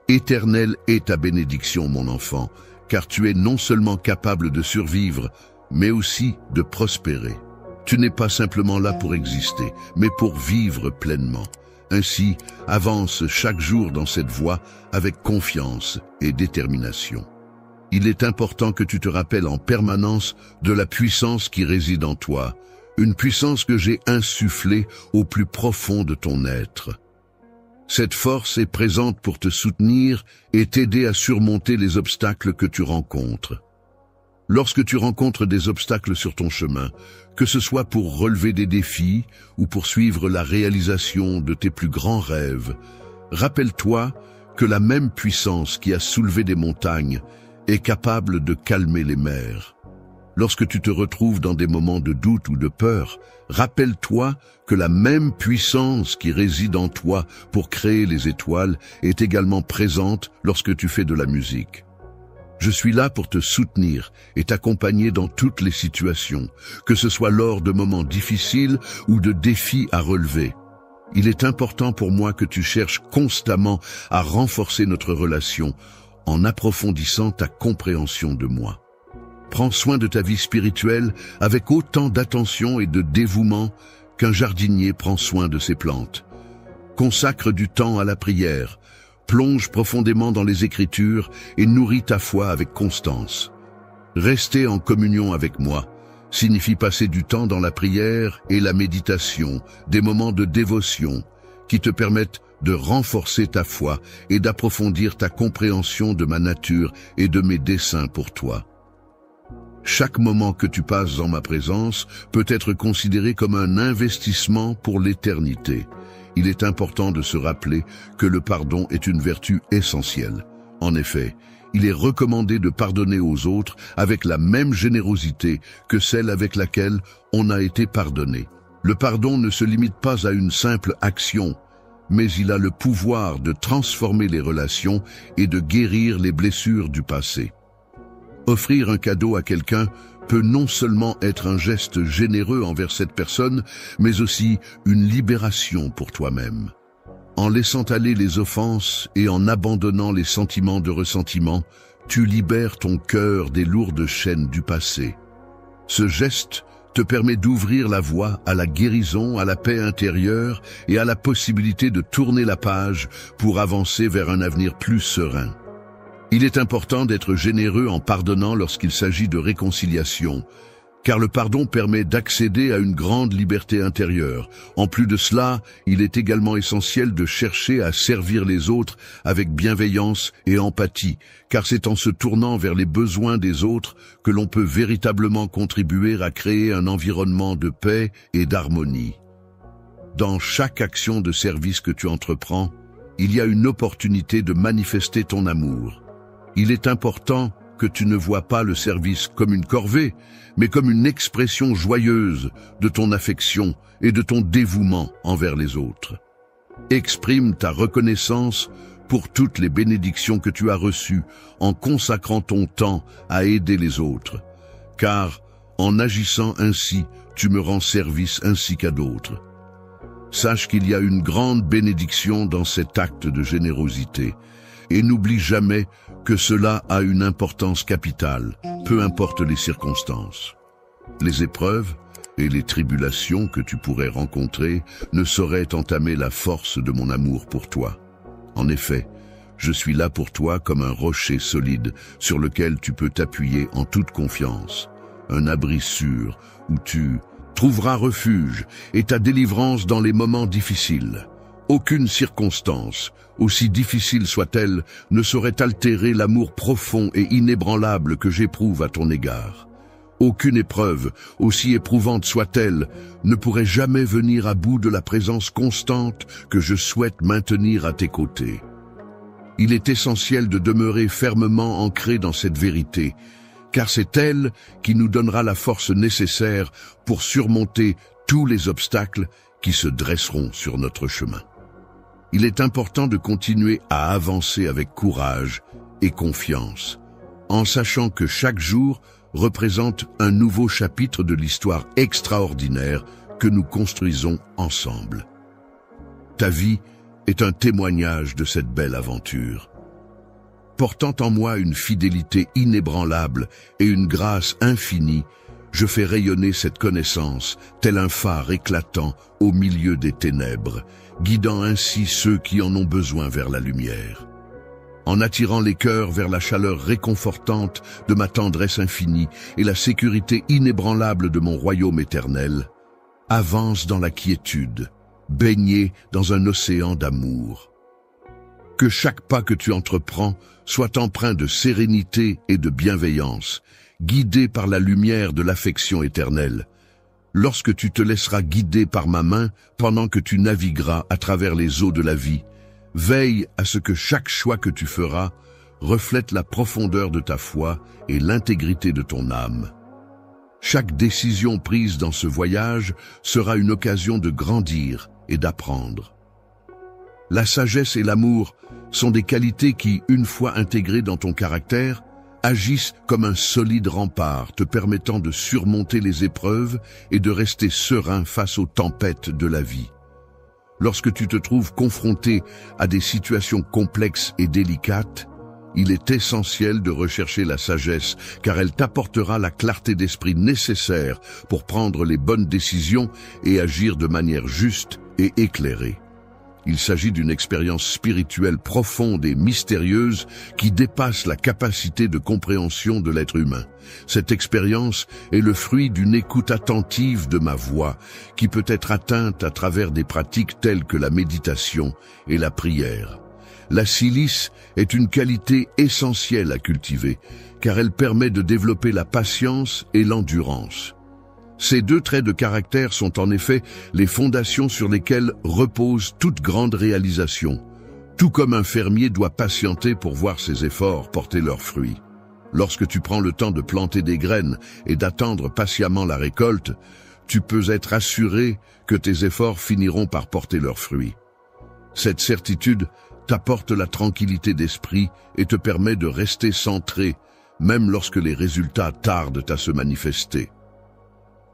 Éternelle est ta bénédiction, mon enfant, car tu es non seulement capable de survivre, mais aussi de prospérer. Tu n'es pas simplement là pour exister, mais pour vivre pleinement. Ainsi, avance chaque jour dans cette voie avec confiance et détermination. Il est important que tu te rappelles en permanence de la puissance qui réside en toi, une puissance que j'ai insufflée au plus profond de ton être. Cette force est présente pour te soutenir et t'aider à surmonter les obstacles que tu rencontres. Lorsque tu rencontres des obstacles sur ton chemin, que ce soit pour relever des défis ou pour suivre la réalisation de tes plus grands rêves, rappelle-toi que la même puissance qui a soulevé des montagnes est capable de calmer les mers. Lorsque tu te retrouves dans des moments de doute ou de peur, rappelle-toi que la même puissance qui réside en toi pour créer les étoiles est également présente lorsque tu fais de la musique. Je suis là pour te soutenir et t'accompagner dans toutes les situations, que ce soit lors de moments difficiles ou de défis à relever. Il est important pour moi que tu cherches constamment à renforcer notre relation en approfondissant ta compréhension de moi. Prends soin de ta vie spirituelle avec autant d'attention et de dévouement qu'un jardinier prend soin de ses plantes. Consacre du temps à la prière, plonge profondément dans les Écritures et nourris ta foi avec constance. Rester en communion avec moi signifie passer du temps dans la prière et la méditation, des moments de dévotion qui te permettent de renforcer ta foi et d'approfondir ta compréhension de ma nature et de mes desseins pour toi. Chaque moment que tu passes en ma présence peut être considéré comme un investissement pour l'éternité. Il est important de se rappeler que le pardon est une vertu essentielle. En effet, il est recommandé de pardonner aux autres avec la même générosité que celle avec laquelle on a été pardonné. Le pardon ne se limite pas à une simple action, mais il a le pouvoir de transformer les relations et de guérir les blessures du passé. Offrir un cadeau à quelqu'un peut non seulement être un geste généreux envers cette personne, mais aussi une libération pour toi-même. En laissant aller les offenses et en abandonnant les sentiments de ressentiment, tu libères ton cœur des lourdes chaînes du passé. Ce geste te permet d'ouvrir la voie à la guérison, à la paix intérieure et à la possibilité de tourner la page pour avancer vers un avenir plus serein. Il est important d'être généreux en pardonnant lorsqu'il s'agit de réconciliation, car le pardon permet d'accéder à une grande liberté intérieure. En plus de cela, il est également essentiel de chercher à servir les autres avec bienveillance et empathie, car c'est en se tournant vers les besoins des autres que l'on peut véritablement contribuer à créer un environnement de paix et d'harmonie. Dans chaque action de service que tu entreprends, il y a une opportunité de manifester ton amour. Il est important que tu ne vois pas le service comme une corvée, mais comme une expression joyeuse de ton affection et de ton dévouement envers les autres. Exprime ta reconnaissance pour toutes les bénédictions que tu as reçues en consacrant ton temps à aider les autres, car en agissant ainsi, tu me rends service ainsi qu'à d'autres. Sache qu'il y a une grande bénédiction dans cet acte de générosité, et n'oublie jamais que cela a une importance capitale, peu importe les circonstances. Les épreuves et les tribulations que tu pourrais rencontrer ne sauraient entamer la force de mon amour pour toi. En effet, je suis là pour toi comme un rocher solide sur lequel tu peux t'appuyer en toute confiance, un abri sûr où tu trouveras refuge et ta délivrance dans les moments difficiles. Aucune circonstance, aussi difficile soit-elle, ne saurait altérer l'amour profond et inébranlable que j'éprouve à ton égard. Aucune épreuve, aussi éprouvante soit-elle, ne pourrait jamais venir à bout de la présence constante que je souhaite maintenir à tes côtés. Il est essentiel de demeurer fermement ancré dans cette vérité, car c'est elle qui nous donnera la force nécessaire pour surmonter tous les obstacles qui se dresseront sur notre chemin. Il est important de continuer à avancer avec courage et confiance, en sachant que chaque jour représente un nouveau chapitre de l'histoire extraordinaire que nous construisons ensemble. Ta vie est un témoignage de cette belle aventure. Portant en moi une fidélité inébranlable et une grâce infinie, je fais rayonner cette connaissance, tel un phare éclatant au milieu des ténèbres, guidant ainsi ceux qui en ont besoin vers la lumière. En attirant les cœurs vers la chaleur réconfortante de ma tendresse infinie et la sécurité inébranlable de mon royaume éternel, avance dans la quiétude, baigné dans un océan d'amour. Que chaque pas que tu entreprends soit empreint de sérénité et de bienveillance, guidé par la lumière de l'affection éternelle. Lorsque tu te laisseras guider par ma main pendant que tu navigueras à travers les eaux de la vie, veille à ce que chaque choix que tu feras reflète la profondeur de ta foi et l'intégrité de ton âme. Chaque décision prise dans ce voyage sera une occasion de grandir et d'apprendre. La sagesse et l'amour sont des qualités qui, une fois intégrées dans ton caractère, agissent comme un solide rempart te permettant de surmonter les épreuves et de rester serein face aux tempêtes de la vie. Lorsque tu te trouves confronté à des situations complexes et délicates, il est essentiel de rechercher la sagesse, car elle t'apportera la clarté d'esprit nécessaire pour prendre les bonnes décisions et agir de manière juste et éclairée. Il s'agit d'une expérience spirituelle profonde et mystérieuse qui dépasse la capacité de compréhension de l'être humain. Cette expérience est le fruit d'une écoute attentive de ma voix, qui peut être atteinte à travers des pratiques telles que la méditation et la prière. La silice est une qualité essentielle à cultiver, car elle permet de développer la patience et l'endurance. Ces deux traits de caractère sont en effet les fondations sur lesquelles repose toute grande réalisation, tout comme un fermier doit patienter pour voir ses efforts porter leurs fruits. Lorsque tu prends le temps de planter des graines et d'attendre patiemment la récolte, tu peux être assuré que tes efforts finiront par porter leurs fruits. Cette certitude t'apporte la tranquillité d'esprit et te permet de rester centré, même lorsque les résultats tardent à se manifester.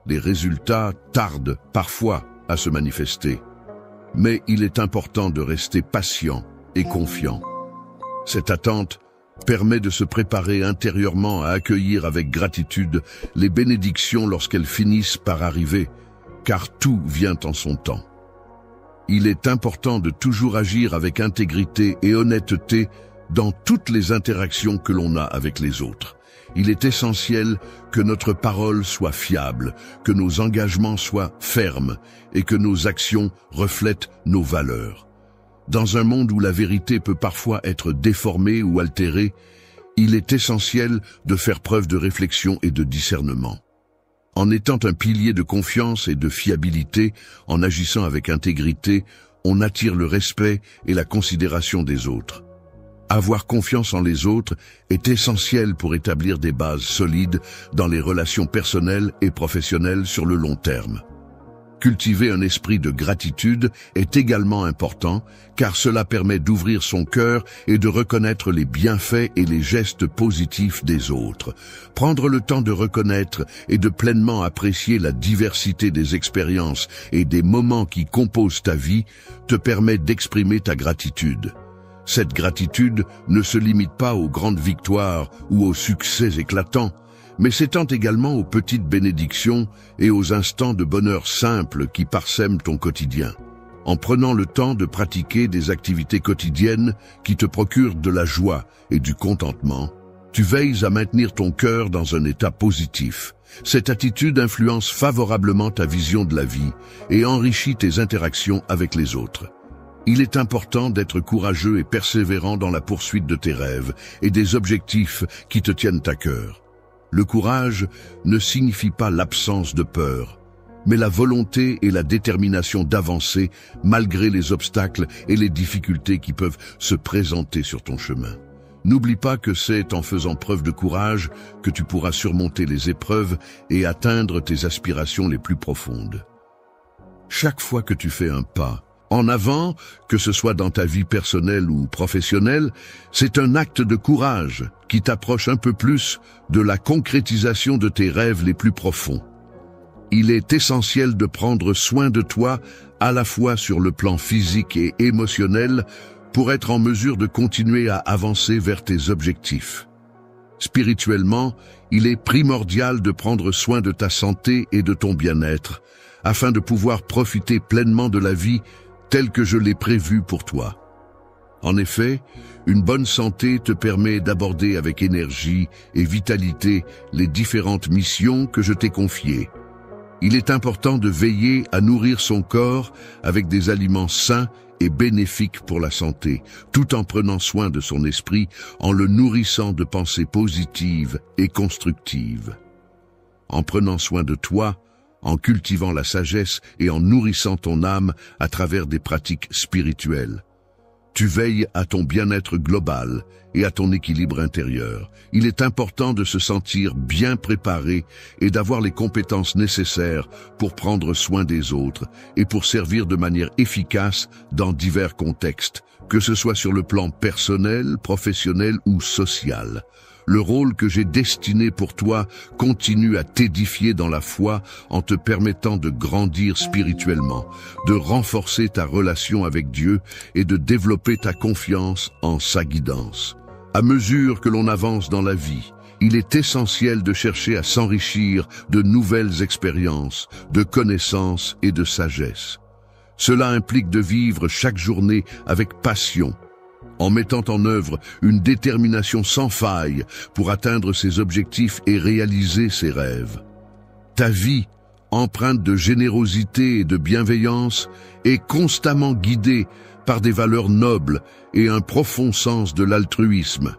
Les résultats tardent parfois à se manifester, mais il est important de rester patient et confiant. Cette attente permet de se préparer intérieurement à accueillir avec gratitude les bénédictions lorsqu'elles finissent par arriver, car tout vient en son temps. Il est important de toujours agir avec intégrité et honnêteté dans toutes les interactions que l'on a avec les autres. Il est essentiel que notre parole soit fiable, que nos engagements soient fermes et que nos actions reflètent nos valeurs. Dans un monde où la vérité peut parfois être déformée ou altérée, il est essentiel de faire preuve de réflexion et de discernement. En étant un pilier de confiance et de fiabilité, en agissant avec intégrité, on attire le respect et la considération des autres. Avoir confiance en les autres est essentiel pour établir des bases solides dans les relations personnelles et professionnelles sur le long terme. Cultiver un esprit de gratitude est également important, car cela permet d'ouvrir son cœur et de reconnaître les bienfaits et les gestes positifs des autres. Prendre le temps de reconnaître et de pleinement apprécier la diversité des expériences et des moments qui composent ta vie te permet d'exprimer ta gratitude. Cette gratitude ne se limite pas aux grandes victoires ou aux succès éclatants, mais s'étend également aux petites bénédictions et aux instants de bonheur simples qui parsèment ton quotidien. En prenant le temps de pratiquer des activités quotidiennes qui te procurent de la joie et du contentement, tu veilles à maintenir ton cœur dans un état positif. Cette attitude influence favorablement ta vision de la vie et enrichit tes interactions avec les autres. Il est important d'être courageux et persévérant dans la poursuite de tes rêves et des objectifs qui te tiennent à cœur. Le courage ne signifie pas l'absence de peur, mais la volonté et la détermination d'avancer malgré les obstacles et les difficultés qui peuvent se présenter sur ton chemin. N'oublie pas que c'est en faisant preuve de courage que tu pourras surmonter les épreuves et atteindre tes aspirations les plus profondes. Chaque fois que tu fais un pas en avant, que ce soit dans ta vie personnelle ou professionnelle, c'est un acte de courage qui t'approche un peu plus de la concrétisation de tes rêves les plus profonds. Il est essentiel de prendre soin de toi à la fois sur le plan physique et émotionnel pour être en mesure de continuer à avancer vers tes objectifs. Spirituellement, il est primordial de prendre soin de ta santé et de ton bien-être, afin de pouvoir profiter pleinement de la vie telle que je l'ai prévue pour toi. En effet, une bonne santé te permet d'aborder avec énergie et vitalité les différentes missions que je t'ai confiées. Il est important de veiller à nourrir son corps avec des aliments sains et bénéfiques pour la santé, tout en prenant soin de son esprit, en le nourrissant de pensées positives et constructives. En prenant soin de toi, en cultivant la sagesse et en nourrissant ton âme à travers des pratiques spirituelles. Tu veilles à ton bien-être global et à ton équilibre intérieur. Il est important de se sentir bien préparé et d'avoir les compétences nécessaires pour prendre soin des autres et pour servir de manière efficace dans divers contextes, que ce soit sur le plan personnel, professionnel ou social. Le rôle que j'ai destiné pour toi continue à t'édifier dans la foi en te permettant de grandir spirituellement, de renforcer ta relation avec Dieu et de développer ta confiance en sa guidance. À mesure que l'on avance dans la vie, il est essentiel de chercher à s'enrichir de nouvelles expériences, de connaissances et de sagesse. Cela implique de vivre chaque journée avec passion, en mettant en œuvre une détermination sans faille pour atteindre ses objectifs et réaliser ses rêves. Ta vie, empreinte de générosité et de bienveillance, est constamment guidée par des valeurs nobles et un profond sens de l'altruisme.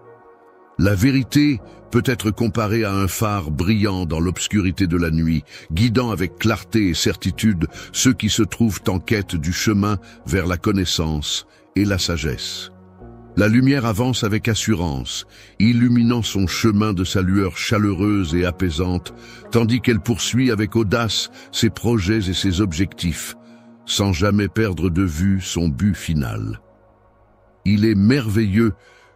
La vérité peut être comparée à un phare brillant dans l'obscurité de la nuit, guidant avec clarté et certitude ceux qui se trouvent en quête du chemin vers la connaissance et la sagesse. La lumière avance avec assurance, illuminant son chemin de sa lueur chaleureuse et apaisante, tandis qu'elle poursuit avec audace ses projets et ses objectifs, sans jamais perdre de vue son but final. Il est merveilleux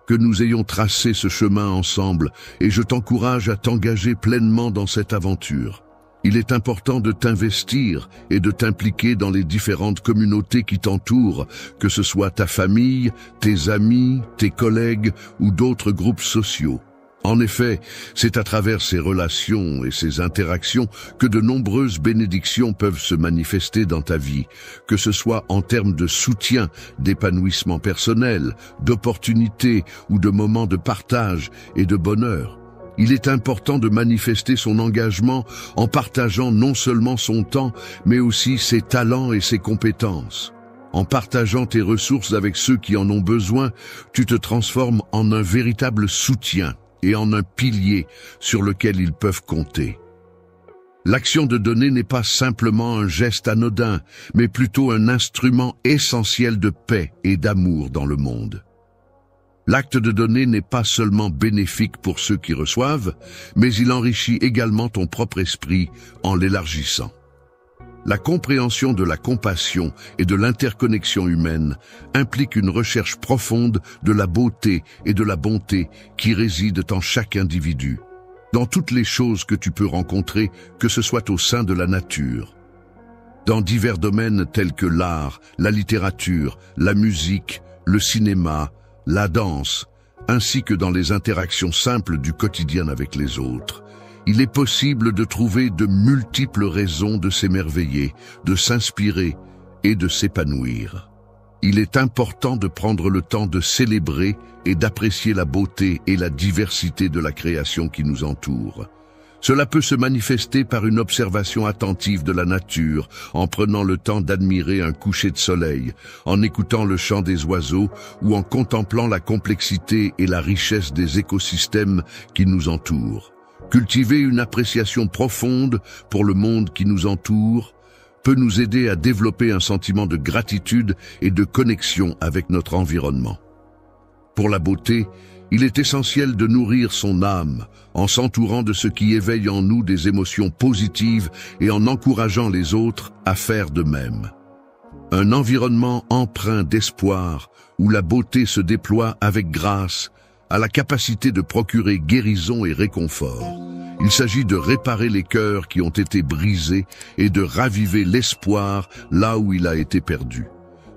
que nous ayons tracé ce chemin ensemble, et je t'encourage à t'engager pleinement dans cette aventure. Il est important de t'investir et de t'impliquer dans les différentes communautés qui t'entourent, que ce soit ta famille, tes amis, tes collègues ou d'autres groupes sociaux. En effet, c'est à travers ces relations et ces interactions que de nombreuses bénédictions peuvent se manifester dans ta vie, que ce soit en termes de soutien, d'épanouissement personnel, d'opportunités ou de moments de partage et de bonheur. Il est important de manifester son engagement en partageant non seulement son temps, mais aussi ses talents et ses compétences. En partageant tes ressources avec ceux qui en ont besoin, tu te transformes en un véritable soutien et en un pilier sur lequel ils peuvent compter. L'action de donner n'est pas simplement un geste anodin, mais plutôt un instrument essentiel de paix et d'amour dans le monde. L'acte de donner n'est pas seulement bénéfique pour ceux qui reçoivent, mais il enrichit également ton propre esprit en l'élargissant. La compréhension de la compassion et de l'interconnexion humaine implique une recherche profonde de la beauté et de la bonté qui résident en chaque individu, dans toutes les choses que tu peux rencontrer, que ce soit au sein de la nature, dans divers domaines tels que l'art, la littérature, la musique, le cinéma, la danse, ainsi que dans les interactions simples du quotidien avec les autres. Il est possible de trouver de multiples raisons de s'émerveiller, de s'inspirer et de s'épanouir. Il est important de prendre le temps de célébrer et d'apprécier la beauté et la diversité de la création qui nous entoure. Cela peut se manifester par une observation attentive de la nature, en prenant le temps d'admirer un coucher de soleil, en écoutant le chant des oiseaux ou en contemplant la complexité et la richesse des écosystèmes qui nous entourent. Cultiver une appréciation profonde pour le monde qui nous entoure peut nous aider à développer un sentiment de gratitude et de connexion avec notre environnement. Pour la beauté, il est essentiel de nourrir son âme en s'entourant de ce qui éveille en nous des émotions positives et en encourageant les autres à faire de même. Un environnement empreint d'espoir où la beauté se déploie avec grâce a la capacité de procurer guérison et réconfort. Il s'agit de réparer les cœurs qui ont été brisés et de raviver l'espoir là où il a été perdu.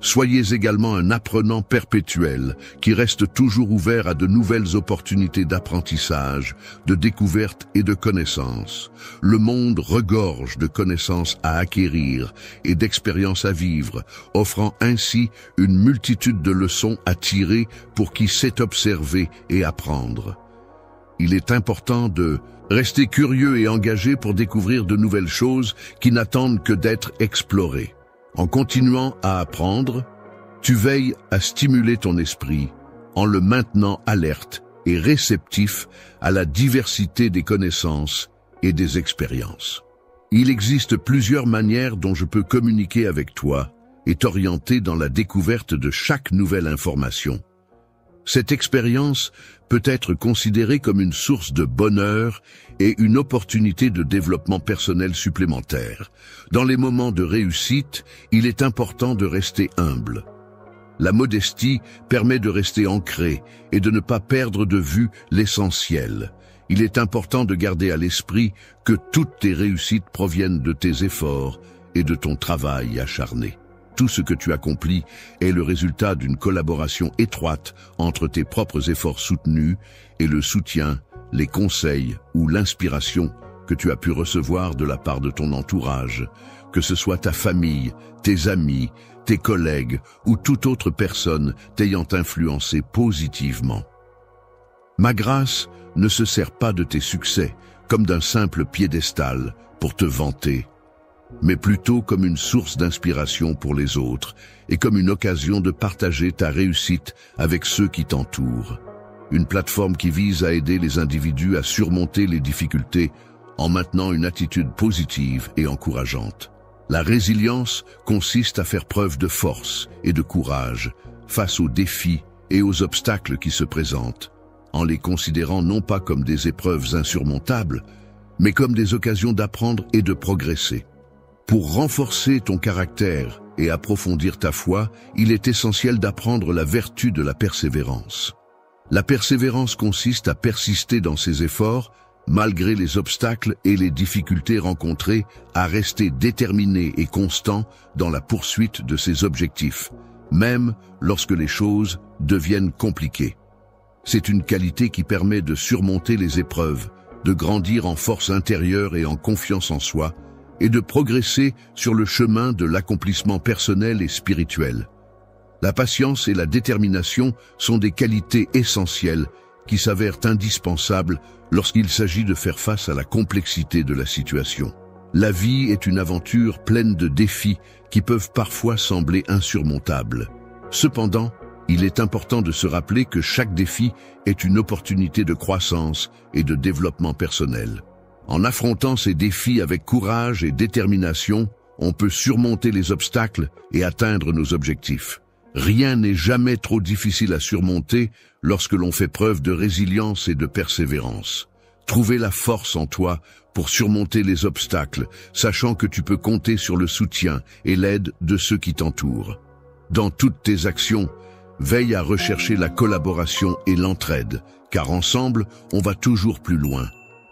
Soyez également un apprenant perpétuel qui reste toujours ouvert à de nouvelles opportunités d'apprentissage, de découverte et de connaissance. Le monde regorge de connaissances à acquérir et d'expériences à vivre, offrant ainsi une multitude de leçons à tirer pour qui sait observer et apprendre. Il est important de rester curieux et engagé pour découvrir de nouvelles choses qui n'attendent que d'être explorées. En continuant à apprendre, tu veilles à stimuler ton esprit en le maintenant alerte et réceptif à la diversité des connaissances et des expériences. Il existe plusieurs manières dont je peux communiquer avec toi et t'orienter dans la découverte de chaque nouvelle information. Cette expérience peut être considérée comme une source de bonheur et une opportunité de développement personnel supplémentaire. Dans les moments de réussite, il est important de rester humble. La modestie permet de rester ancré et de ne pas perdre de vue l'essentiel. Il est important de garder à l'esprit que toutes tes réussites proviennent de tes efforts et de ton travail acharné. Tout ce que tu accomplis est le résultat d'une collaboration étroite entre tes propres efforts soutenus et le soutien, les conseils ou l'inspiration que tu as pu recevoir de la part de ton entourage, que ce soit ta famille, tes amis, tes collègues ou toute autre personne t'ayant influencé positivement. Ma grâce ne se sert pas de tes succès comme d'un simple piédestal pour te vanter, mais plutôt comme une source d'inspiration pour les autres et comme une occasion de partager ta réussite avec ceux qui t'entourent. Une plateforme qui vise à aider les individus à surmonter les difficultés en maintenant une attitude positive et encourageante. La résilience consiste à faire preuve de force et de courage face aux défis et aux obstacles qui se présentent, en les considérant non pas comme des épreuves insurmontables, mais comme des occasions d'apprendre et de progresser. Pour renforcer ton caractère et approfondir ta foi, il est essentiel d'apprendre la vertu de la persévérance. La persévérance consiste à persister dans ses efforts, malgré les obstacles et les difficultés rencontrées, à rester déterminé et constant dans la poursuite de ses objectifs, même lorsque les choses deviennent compliquées. C'est une qualité qui permet de surmonter les épreuves, de grandir en force intérieure et en confiance en soi, et de progresser sur le chemin de l'accomplissement personnel et spirituel. La patience et la détermination sont des qualités essentielles qui s'avèrent indispensables lorsqu'il s'agit de faire face à la complexité de la situation. La vie est une aventure pleine de défis qui peuvent parfois sembler insurmontables. Cependant, il est important de se rappeler que chaque défi est une opportunité de croissance et de développement personnel. En affrontant ces défis avec courage et détermination, on peut surmonter les obstacles et atteindre nos objectifs. Rien n'est jamais trop difficile à surmonter lorsque l'on fait preuve de résilience et de persévérance. Trouvez la force en toi pour surmonter les obstacles, sachant que tu peux compter sur le soutien et l'aide de ceux qui t'entourent. Dans toutes tes actions, veille à rechercher la collaboration et l'entraide, car ensemble, on va toujours plus loin.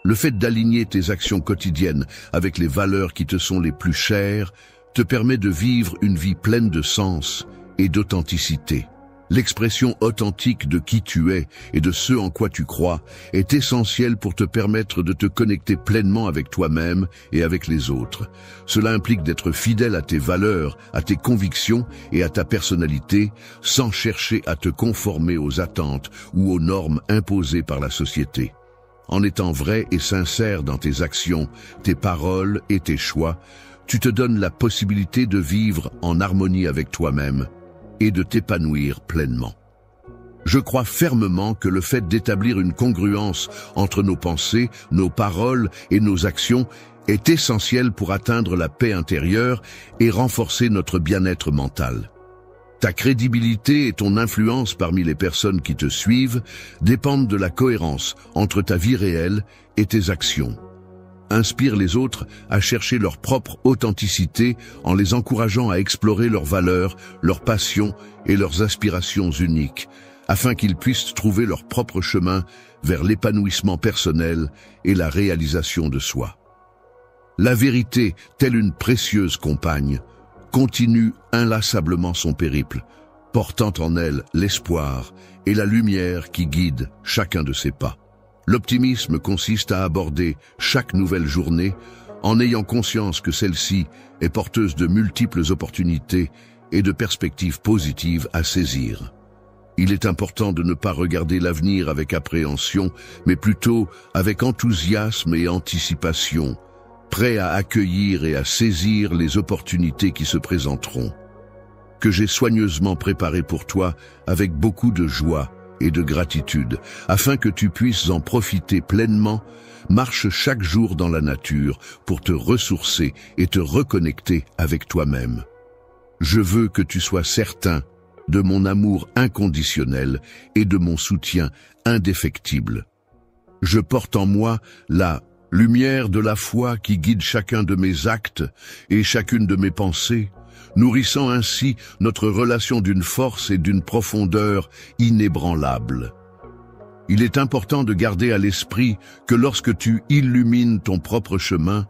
Le fait d'aligner tes actions quotidiennes avec les valeurs qui te sont les plus chères te permet de vivre une vie pleine de sens et d'authenticité. L'expression authentique de qui tu es et de ce en quoi tu crois est essentielle pour te permettre de te connecter pleinement avec toi-même et avec les autres. Cela implique d'être fidèle à tes valeurs, à tes convictions et à ta personnalité, sans chercher à te conformer aux attentes ou aux normes imposées par la société. En étant vrai et sincère dans tes actions, tes paroles et tes choix, tu te donnes la possibilité de vivre en harmonie avec toi-même et de t'épanouir pleinement. Je crois fermement que le fait d'établir une congruence entre nos pensées, nos paroles et nos actions est essentiel pour atteindre la paix intérieure et renforcer notre bien-être mental. Ta crédibilité et ton influence parmi les personnes qui te suivent dépendent de la cohérence entre ta vie réelle et tes actions. Inspire les autres à chercher leur propre authenticité en les encourageant à explorer leurs valeurs, leurs passions et leurs aspirations uniques, afin qu'ils puissent trouver leur propre chemin vers l'épanouissement personnel et la réalisation de soi. La vérité, telle une précieuse compagne, continue inlassablement son périple, portant en elle l'espoir et la lumière qui guide chacun de ses pas. L'optimisme consiste à aborder chaque nouvelle journée en ayant conscience que celle-ci est porteuse de multiples opportunités et de perspectives positives à saisir. Il est important de ne pas regarder l'avenir avec appréhension, mais plutôt avec enthousiasme et anticipation, prêt à accueillir et à saisir les opportunités qui se présenteront, que j'ai soigneusement préparées pour toi avec beaucoup de joie et de gratitude, afin que tu puisses en profiter pleinement. Marche chaque jour dans la nature pour te ressourcer et te reconnecter avec toi-même. Je veux que tu sois certain de mon amour inconditionnel et de mon soutien indéfectible. Je porte en moi la lumière de la foi qui guide chacun de mes actes et chacune de mes pensées, nourrissant ainsi notre relation d'une force et d'une profondeur inébranlables. Il est important de garder à l'esprit que lorsque tu illumines ton propre chemin,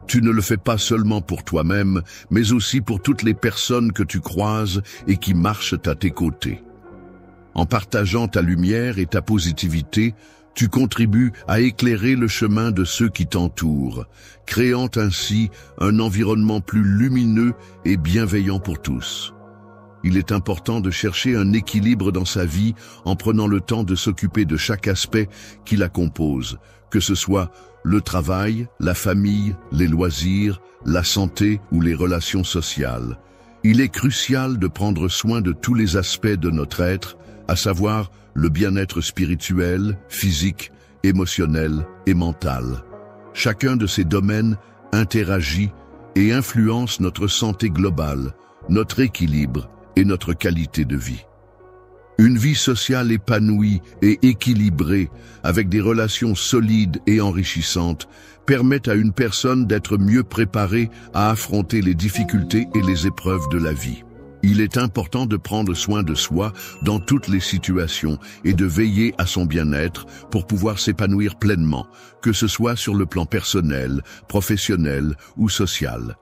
tu ne le fais pas seulement pour toi-même, mais aussi pour toutes les personnes que tu croises et qui marchent à tes côtés. En partageant ta lumière et ta positivité, tu contribues à éclairer le chemin de ceux qui t'entourent, créant ainsi un environnement plus lumineux et bienveillant pour tous. Il est important de chercher un équilibre dans sa vie en prenant le temps de s'occuper de chaque aspect qui la compose, que ce soit le travail, la famille, les loisirs, la santé ou les relations sociales. Il est crucial de prendre soin de tous les aspects de notre être, à savoir le bien-être spirituel, physique, émotionnel et mental. Chacun de ces domaines interagit et influence notre santé globale, notre équilibre et notre qualité de vie. Une vie sociale épanouie et équilibrée, avec des relations solides et enrichissantes, permet à une personne d'être mieux préparée à affronter les difficultés et les épreuves de la vie. Il est important de prendre soin de soi dans toutes les situations et de veiller à son bien-être pour pouvoir s'épanouir pleinement, que ce soit sur le plan personnel, professionnel ou social.